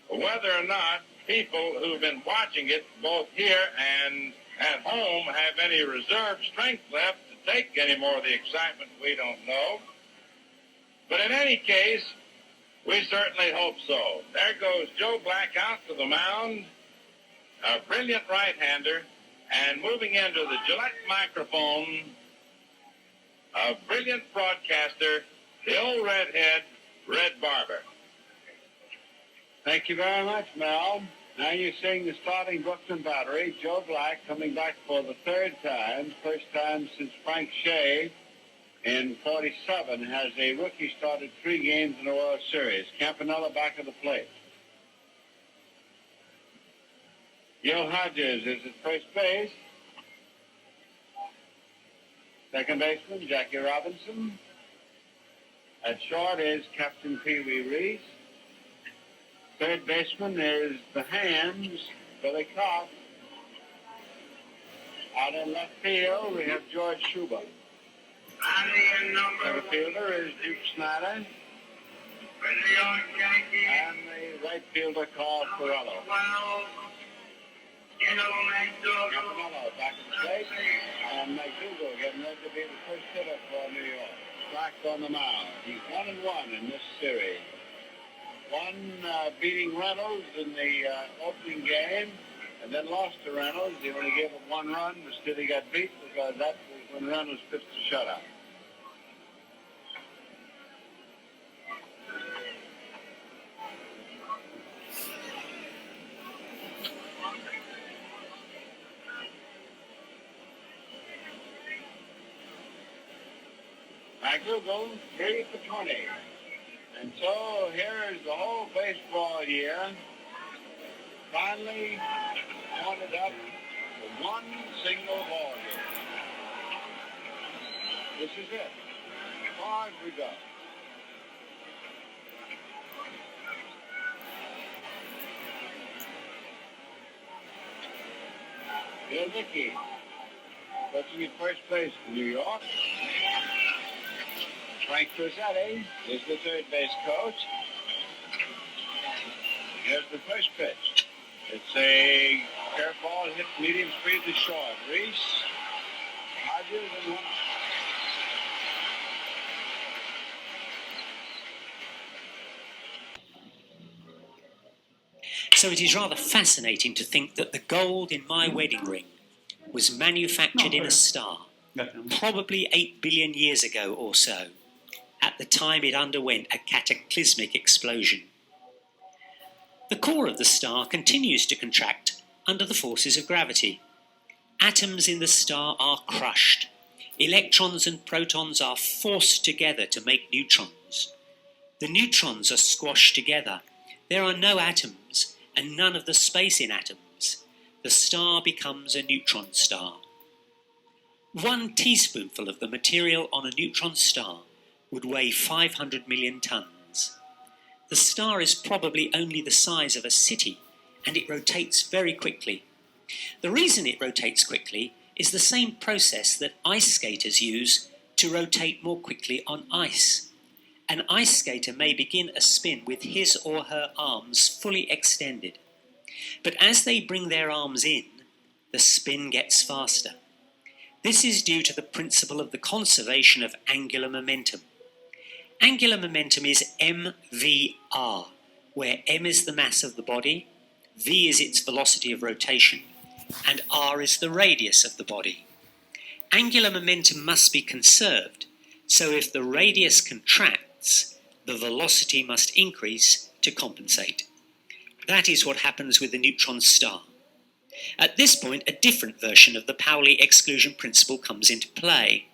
Whether or not people who've been watching it, both here and at home, have any reserve strength left to take any more of the excitement, we don't know. But in any case, we certainly hope so. There goes Joe Black out to the mound, a brilliant right-hander, and moving into the Gillette microphone, a brilliant broadcaster, the old redhead, Red Barber. Thank you very much, Mel. Now you're seeing the starting Brooklyn battery. Joe Black coming back for the third time, first time since Frank Shea in 47 has a rookie started 3 games in the World Series. Campanella back of the plate. Gil Hodges is at first base. Second baseman, Jackie Robinson. At short is Captain Pee Wee Reese. Third baseman is the Hands, Billy Kopp. Out in left field, we have George Schuber. Center fielder is Duke Snyder. And the right fielder, Carl Ferrello. Campanella back in the plate. And McDougal getting ready to be the first hitter for New York. Black on the mound. He's 1-1 in this series. One beating Reynolds in the opening game, and then lost to Reynolds. He only gave up 1 run, but still he got beat because that was when Reynolds pitched the shutout. McDougal, 3 for 20. And so here is the whole baseball year finally pointed up to one single ball game. This is it. As far as we go. Bill Dickey, pitching at first base for New York. Frank Frusetti is the third base coach. Here's the first pitch. It's a Curveball hit medium speed to short. Reese, Hodges, and 1 out. So it is rather fascinating to think that the gold in my wedding ring was manufactured in a star, probably 8 billion years ago or so, at the time it underwent a cataclysmic explosion. The core of the star continues to contract under the forces of gravity. Atoms in the star are crushed. Electrons and protons are forced together to make neutrons. The neutrons are squashed together. There are no atoms and none of the space in atoms. The star becomes a neutron star. 1 teaspoonful of the material on a neutron star would weigh 500 million tons. The star is probably only the size of a city, and it rotates very quickly. The reason it rotates quickly is the same process that ice skaters use to rotate more quickly on ice. An ice skater may begin a spin with his or her arms fully extended. But as they bring their arms in, the spin gets faster. This is due to the principle of the conservation of angular momentum. Angular momentum is mvr, where m is the mass of the body, v is its velocity of rotation, and r is the radius of the body. Angular momentum must be conserved, so if the radius contracts, the velocity must increase to compensate. That is what happens with the neutron star. At this point, a different version of the Pauli exclusion principle comes into play.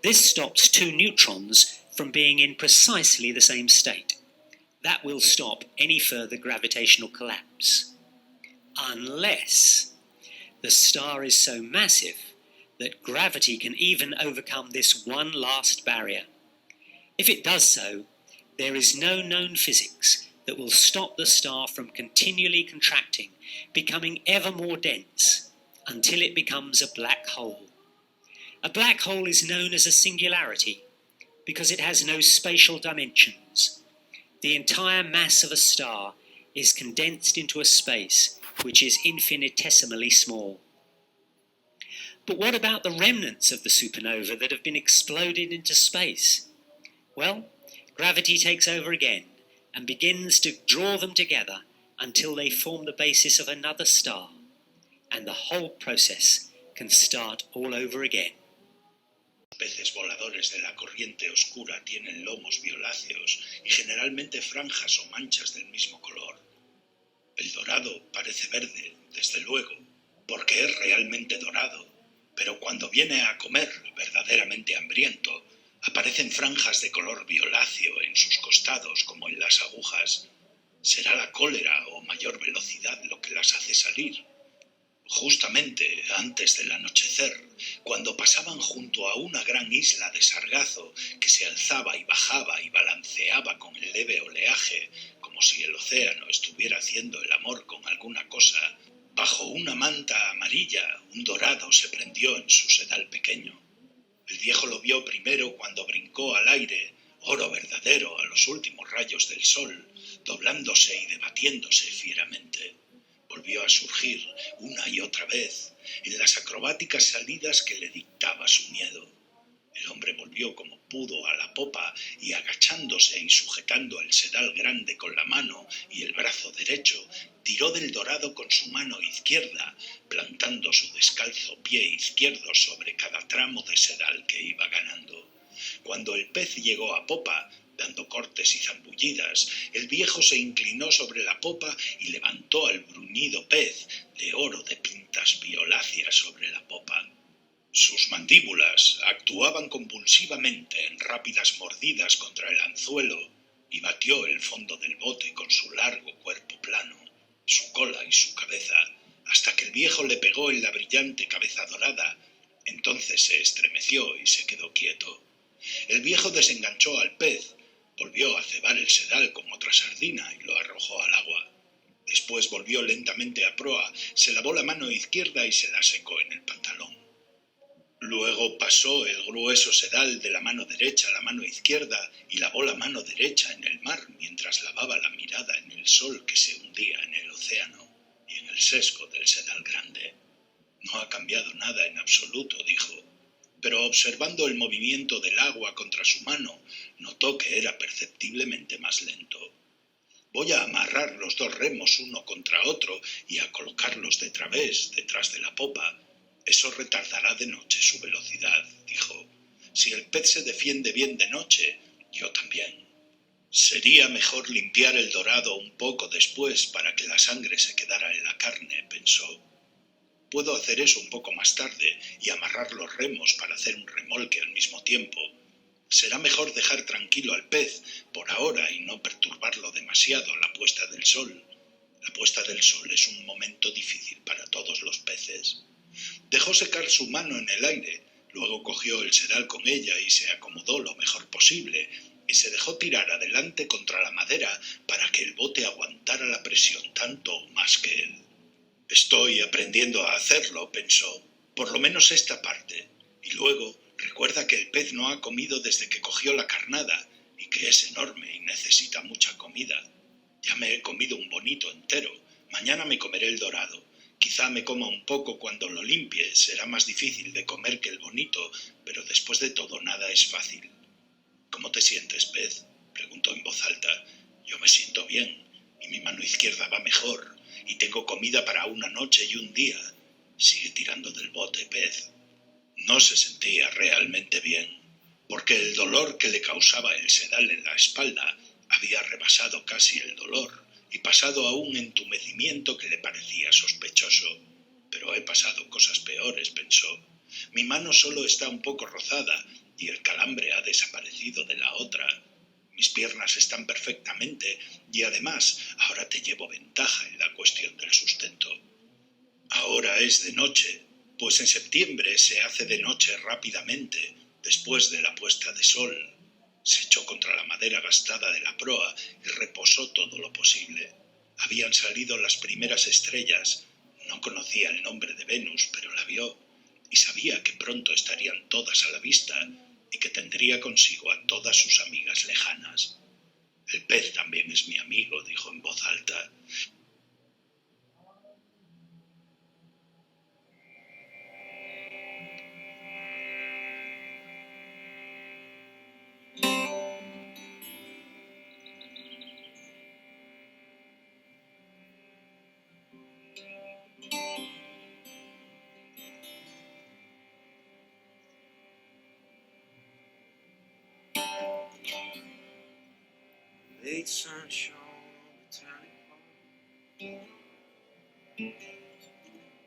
This stops 2 neutrons from being in precisely the same state. That will stop any further gravitational collapse. Unless the star is so massive that gravity can even overcome this one last barrier. If it does so, there is no known physics that will stop the star from continually contracting, becoming ever more dense, until it becomes a black hole. A black hole is known as a singularity because it has no spatial dimensions. The entire mass of a star is condensed into a space which is infinitesimally small. But what about the remnants of the supernova that have been exploded into space? Well, gravity takes over again and begins to draw them together until they form the basis of another star, and the whole process can start all over again. Peces voladores de la corriente oscura tienen lomos violáceos y generalmente franjas o manchas del mismo color. El dorado parece verde, desde luego, porque es realmente dorado, pero cuando viene a comer verdaderamente hambriento, aparecen franjas de color violáceo en sus costados como en las agujas. ¿Será la cólera o mayor velocidad lo que las hace salir? Justamente antes del anochecer, cuando pasaban junto a una gran isla de sargazo que se alzaba y bajaba y balanceaba con el leve oleaje, como si el océano estuviera haciendo el amor con alguna cosa, bajo una manta amarilla, un dorado se prendió en su sedal pequeño. El viejo lo vio primero cuando brincó al aire, oro verdadero a los últimos rayos del sol, doblándose y debatiéndose fieramente. Volvió a surgir una y otra vez en las acrobáticas salidas que le dictaba su miedo. El hombre volvió como pudo a la popa y agachándose y sujetando el sedal grande con la mano y el brazo derecho, tiró del dorado con su mano izquierda, plantando su descalzo pie izquierdo sobre cada tramo de sedal que iba ganando. Cuando el pez llegó a popa, dando cortes y zambullidas, el viejo se inclinó sobre la popa y levantó al bruñido pez de oro de pintas violáceas sobre la popa. Sus mandíbulas actuaban convulsivamente en rápidas mordidas contra el anzuelo y batió el fondo del bote con su largo cuerpo plano, su cola y su cabeza, hasta que el viejo le pegó en la brillante cabeza dorada. Entonces se estremeció y se quedó quieto. El viejo desenganchó al pez, volvió a cebar el sedal con otra sardina y lo arrojó al agua. Después volvió lentamente a proa, se lavó la mano izquierda y se la secó en el pantalón. Luego pasó el grueso sedal de la mano derecha a la mano izquierda y lavó la mano derecha en el mar mientras lavaba la mirada en el sol que se hundía en el océano y en el el sesgo del sedal grande. No ha cambiado nada en absoluto, dijo, pero observando el movimiento del agua contra su mano, notó que era perceptiblemente más lento. Voy a amarrar los dos remos uno contra otro y a colocarlos de través, detrás de la popa. Eso retardará de noche su velocidad, dijo. Si el pez se defiende bien de noche, yo también. Sería mejor limpiar el dorado un poco después para que la sangre se quedara en la carne, pensó. Puedo hacer eso un poco más tarde y amarrar los remos para hacer un remolque al mismo tiempo. Será mejor dejar tranquilo al pez por ahora y no perturbarlo demasiado la puesta del sol. La puesta del sol es un momento difícil para todos los peces. Dejó secar su mano en el aire, luego cogió el sedal con ella y se acomodó lo mejor posible y se dejó tirar adelante contra la madera para que el bote aguantara la presión tanto o más que él. Estoy aprendiendo a hacerlo, pensó, por lo menos esta parte, y luego recuerda que el pez no ha comido desde que cogió la carnada y que es enorme y necesita mucha comida. Ya me he comido un bonito entero, mañana me comeré el dorado. Quizá me coma un poco cuando lo limpie, será más difícil de comer que el bonito, pero después de todo nada es fácil. ¿Cómo te sientes, pez?, preguntó en voz alta. Yo me siento bien, y mi mano izquierda va mejor, y tengo comida para una noche y un día. Sigue tirando del bote, pez. No se sentía realmente bien, porque el dolor que le causaba el sedal en la espalda había rebasado casi el dolor y pasado a un entumecimiento que le parecía sospechoso. Pero he pasado cosas peores, pensó. Mi mano solo está un poco rozada y el calambre ha desaparecido de la otra. Mis piernas están perfectamente y además ahora te llevo ventaja en la cuestión del sustento. Ahora es de noche, pues en septiembre se hace de noche rápidamente, después de la puesta de sol. Se echó contra la madera gastada de la proa y reposó todo lo posible. Habían salido las primeras estrellas. No conocía el nombre de Venus, pero la vio, y sabía que pronto estarían todas a la vista y que tendría consigo a todas sus amigas lejanas. El pez también es mi amigo, dijo en voz alta. Late sun shone on the tiny pond.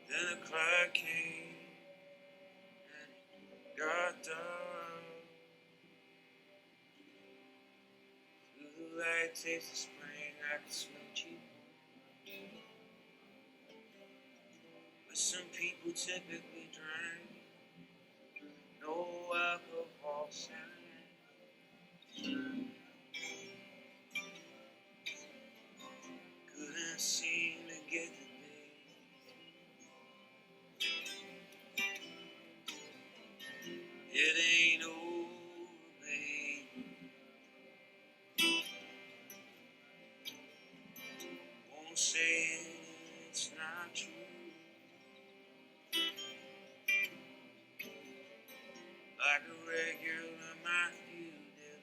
Then a cry came and it got dark. Through the light takes the spring, I can smell cheap. But some people typically drink no alcohol sign. Couldn't seem to get the day. It ain't over, babe. Won't say it's not true. Like a regular Matthew did.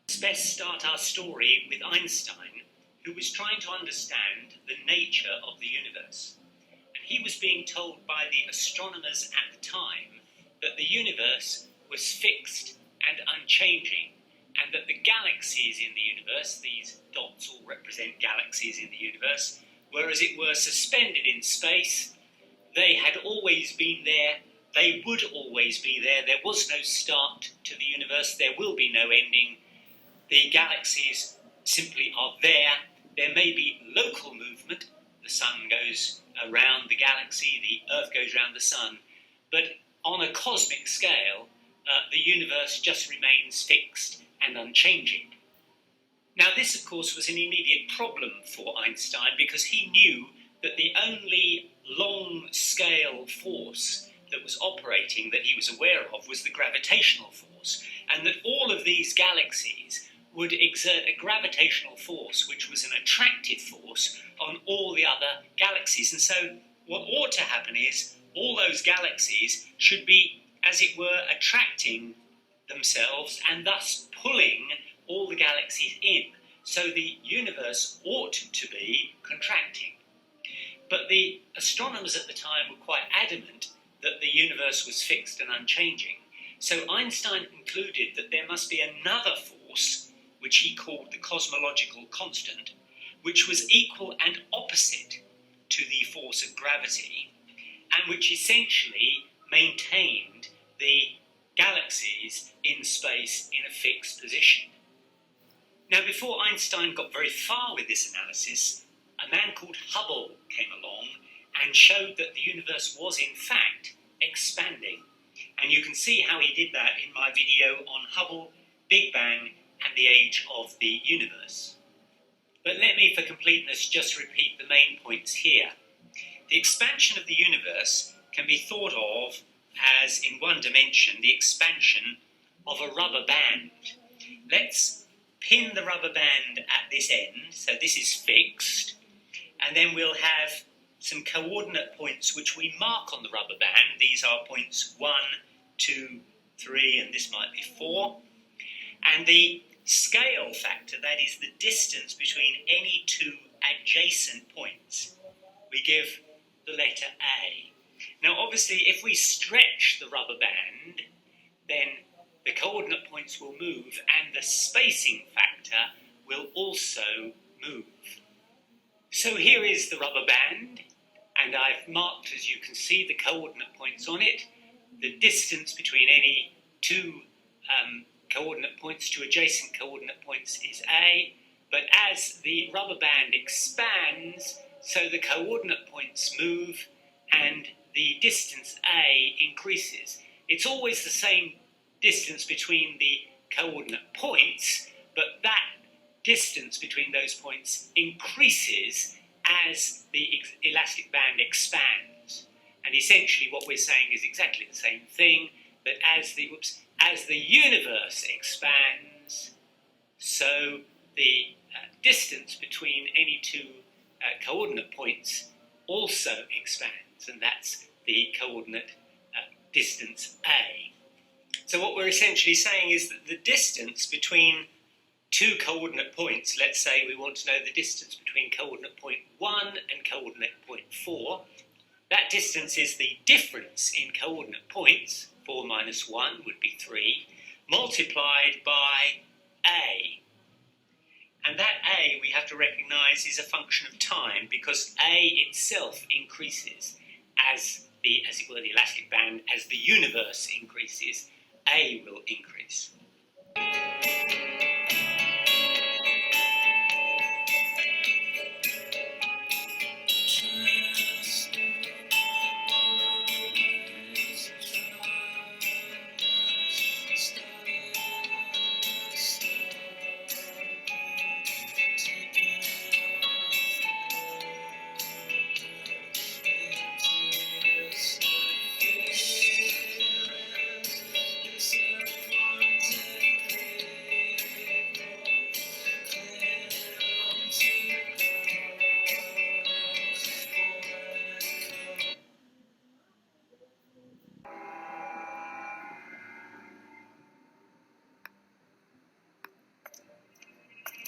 Let's best start our story with Einstein, who was trying to understand the nature of the universe. And he was being told by the astronomers at the time that the universe was fixed and unchanging, and that the galaxies in the universe, these dots all represent galaxies in the universe, were as it were suspended in space. They had always been there, they would always be there, there was no start to the universe, there will be no ending. The galaxies simply are there. There may be local movement, the sun goes around the galaxy, the earth goes around the sun, but on a cosmic scale, the universe just remains fixed and unchanging. Now this, of course, was an immediate problem for Einstein because he knew that the only long-scale force that was operating that he was aware of was the gravitational force, and that all of these galaxies would exert a gravitational force which was an attractive force on all the other galaxies. And so what ought to happen is all those galaxies should be, as it were, attracting themselves and thus pulling all the galaxies in. So the universe ought to be contracting. But the astronomers at the time were quite adamant that the universe was fixed and unchanging. So Einstein concluded that there must be another force, which he called the cosmological constant, which was equal and opposite to the force of gravity, and which essentially maintained the galaxies in space in a fixed position. Now, before Einstein got very far with this analysis, a man called Hubbard came along and showed that the universe was in fact expanding. And you can see how he did that in my video on Hubble, Big Bang, and the age of the universe. But let me, for completeness, just repeat the main points here. The expansion of the universe can be thought of as, in one dimension, the expansion of a rubber band. Let's pin the rubber band at this end, so this is fixed, and then we'll have some coordinate points which we mark on the rubber band. These are points 1, 2, 3, and this might be 4. And the scale factor, that is the distance between any two adjacent points, we give the letter A. Now, obviously, if we stretch the rubber band, then the coordinate points will move and the spacing factor will also move. So here is the rubber band, and I've marked, as you can see, the coordinate points on it. The distance between any two coordinate points to adjacent coordinate points is A, but as the rubber band expands, so the coordinate points move and the distance A increases. It's always the same distance between the coordinate points, but that distance between those points increases as the elastic band expands. And essentially what we're saying is exactly the same thing, that as the universe expands, so the distance between any two coordinate points also expands, and that's the coordinate distance A. So what we're essentially saying is that the distance between two coordinate points, let's say we want to know the distance between coordinate point 1 and coordinate point 4, that distance is the difference in coordinate points, 4 minus 1 would be 3, multiplied by A. And that A, we have to recognise, is a function of time, because A itself increases as it were, the elastic band, as the universe increases, A will increase.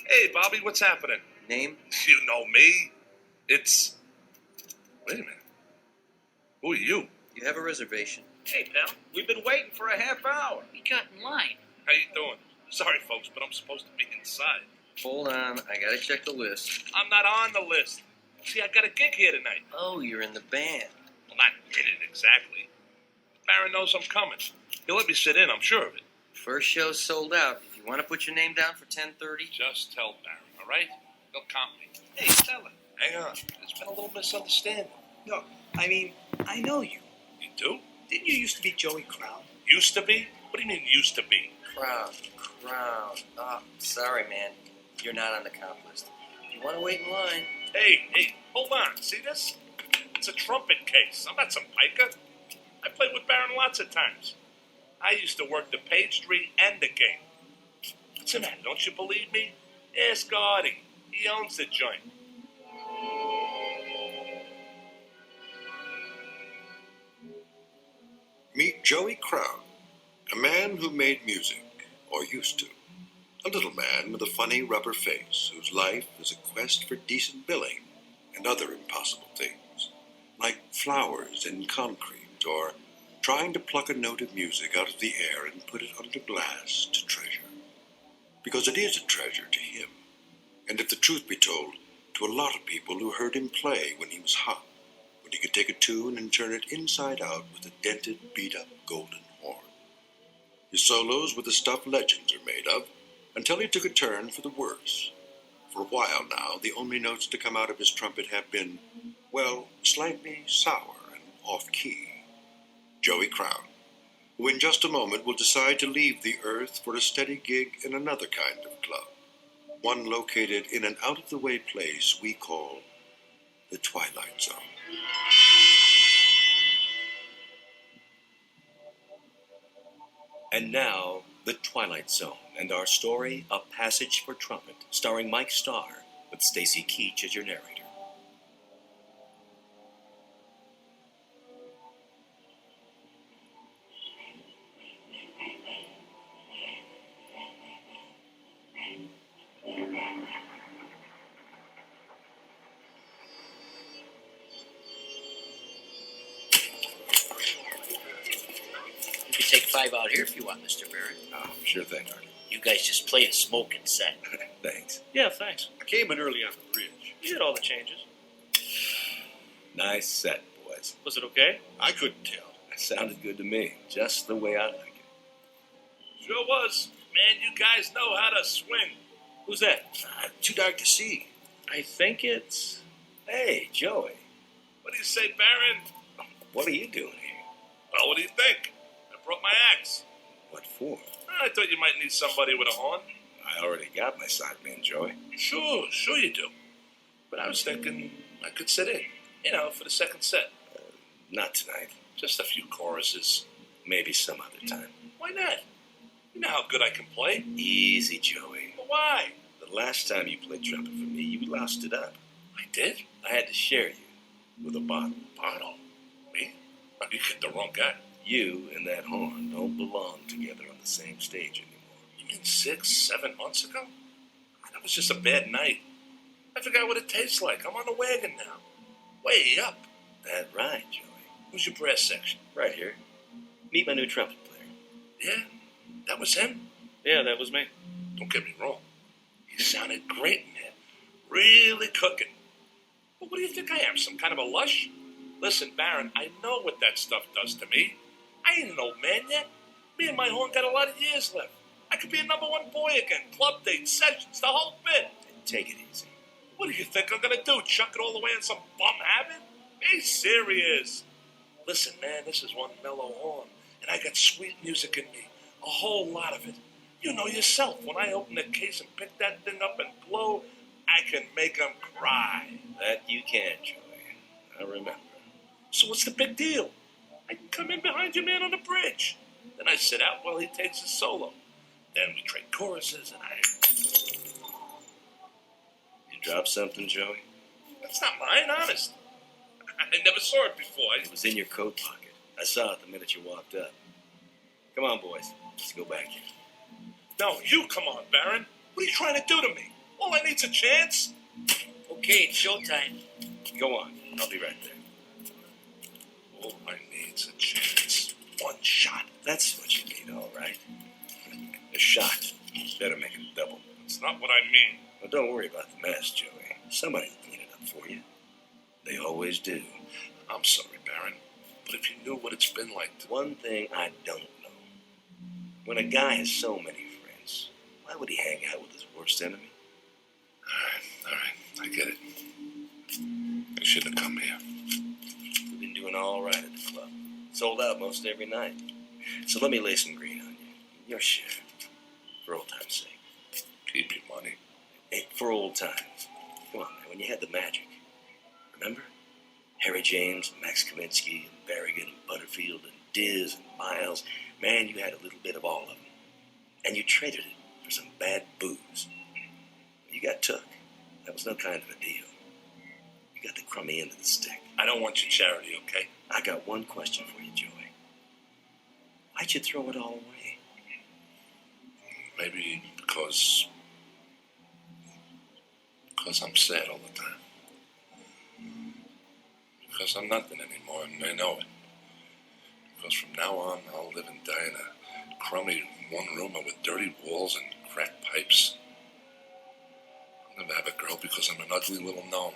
Hey, Bobby, what's happening? Name? You know me. It's... Wait a minute. Who are you? You have a reservation. Hey, pal. We've been waiting for a half hour. We got in line. How you doing? Sorry, folks, but I'm supposed to be inside. Hold on, I gotta check the list. I'm not on the list. See, I got a gig here tonight. Oh, you're in the band. Well, not in it exactly. Baron knows I'm coming. He'll let me sit in, I'm sure of it. First show's sold out. If you want to put your name down for 10:30... Just tell Baron, all right? He'll comp me. Hey, tell him. Hang on. There's been a little misunderstanding. No, I mean, I know you. You do? Didn't you used to be Joey Crown? Used to be? What do you mean used to be? Crown. Oh, sorry, man. You're not on the comp list. If you want to wait in line... Hey, hold on. See this? It's a trumpet case. I'm not some piker. I played with Baron lots of times. I used to work the pastry and the game. What's the matter? Don't you believe me? Ask Artie. He owns the joint. Meet Joey Crown, a man who made music, or used to. A little man with a funny rubber face whose life is a quest for decent billing and other impossible things, like flowers in concrete or trying to pluck a note of music out of the air and put it under glass to treasure. Because it is a treasure to him, and if the truth be told, to a lot of people who heard him play when he was hot, when he could take a tune and turn it inside out with a dented, beat-up golden horn. His solos were the stuff legends are made of, until he took a turn for the worse. For a while now, the only notes to come out of his trumpet have been, well, slightly sour and off-key. Joey Crown, who in just a moment will decide to leave the earth for a steady gig in another kind of club, one located in an out-of-the-way place we call the Twilight Zone. And now, The Twilight Zone, and our story, A Passage for Trumpet, starring Mike Starr, with Stacy Keach as your narrator. You can take 5 out here if you want, Mr. Barrett. Oh, sure thing, Artie. You guys just played a smoking set. Thanks. Yeah, thanks. I came in early on the bridge. You did all the changes. Nice set, boys. Was it okay? I couldn't tell. It sounded good to me, just the way I like it. Sure was. Man, you guys know how to swing. Who's that? Too dark to see. I think it's... Hey, Joey. What do you say, Baron? What are you doing here? Well, what do you think? I brought my axe. What for? I thought you might need somebody with a horn. I already got my sideman, Joey. Sure you do. But I was thinking I could sit in, for the second set. Not tonight. Just a few choruses. Maybe some other time. Why not? You know how good I can play. Easy, Joey. But why? The last time you played trumpet for me, you lost it up. I did? I had to share you with a bottle. Bottle? Me? Oh, you get the wrong guy. You and that horn don't belong together on the same stage anymore. You mean 6, 7 months ago? That was just a bad night. I forgot what it tastes like. I'm on the wagon now. Way up. That right, Joey. Who's your brass section? Right here. Meet my new trumpet player. Yeah? That was him? Yeah, that was me. Don't get me wrong. He sounded great in there. Really cooking. But what do you think I am, some kind of a lush? Listen, Baron, I know what that stuff does to me. I ain't an old man yet. Me and my horn got a lot of years left. I could be a #1 boy again. Club dates, sessions, the whole bit. Take it easy. What do you think I'm gonna do? Chuck it all away in some bum habit? Be serious. Listen, man, this is one mellow horn, and I got sweet music in me. A whole lot of it. You know yourself, when I open the case and pick that thing up and blow, I can make them cry. That you can, Joey. I remember. So what's the big deal? I can come in behind your man on the bridge. Then I sit out while he takes his solo. Then we trade choruses and You dropped something, Joey? That's not mine, honest. I never saw it before. It was in your coat pocket. I saw it the minute you walked up. Come on, boys. Let's go back here. No, you come on, Baron. What are you trying to do to me? All I need's a chance. Okay, it's showtime. Go on. I'll be right there. All I need's a chance. One shot. That's what you need, all right. A shot. Better make it double. That's not what I mean. Well, don't worry about the mess, Joey. Somebody will clean it up for you. They always do. I'm sorry, Baron. But if you knew what it's been like to... One thing I don't know. When a guy has so many friends, why would he hang out with his worst enemy? All right. I get it. I shouldn't have come here. We've been doing all right at the club. Sold out most every night. So let me lay some green on you. Your share. For old time's sake. Keep your money. Hey, for old times. Come on, man, when you had the magic. Remember? Harry James, Max Kaminsky, and Barrigan, and Butterfield, and Diz and Miles. Man, you had a little bit of all of them. And you traded it for some bad booze. You got took. That was no kind of a deal. You got the crummy end of the stick. I don't want your charity, okay? I got one question for you, Joey. Why'd you throw it all away? Maybe because I'm sad all the time. Because I'm nothing anymore, and they know it. Because from now on, I'll live and die in a crummy one-roomer with dirty walls and cracked pipes. I'll never have a girl because I'm an ugly little gnome.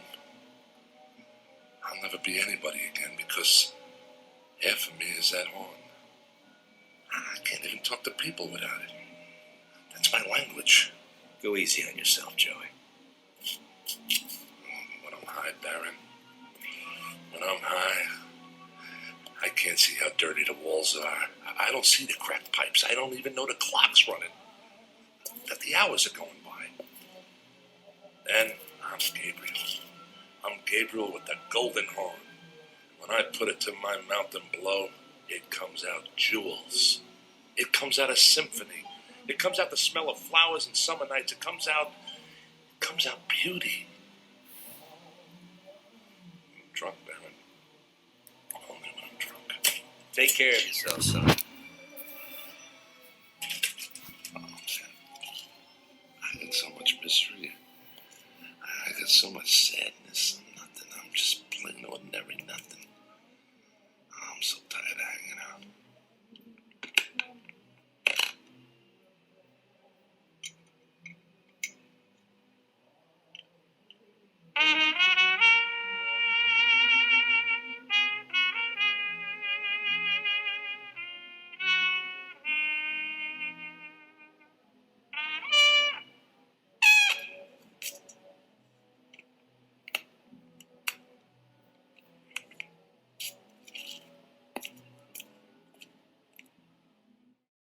I'll never be anybody again because half of me is that horn. I can't even talk to people without it. That's my language. Go easy on yourself, Joey. When I'm high, Baron, when I'm high, I can't see how dirty the walls are. I don't see the cracked pipes. I don't even know the clock's running. That the hours are going by. Then I'm Gabriel. I'm Gabriel with the golden horn. When I put it to my mouth and blow, it comes out jewels. It comes out a symphony. It comes out the smell of flowers and summer nights. It comes out beauty. I'm drunk, Baron. Only when I'm drunk. Take care of yourself, son. Oh, man. I got so much misery. I got so much sadness. Nothing. I'm just plain ordinary nothing. I'm so tired of hanging out.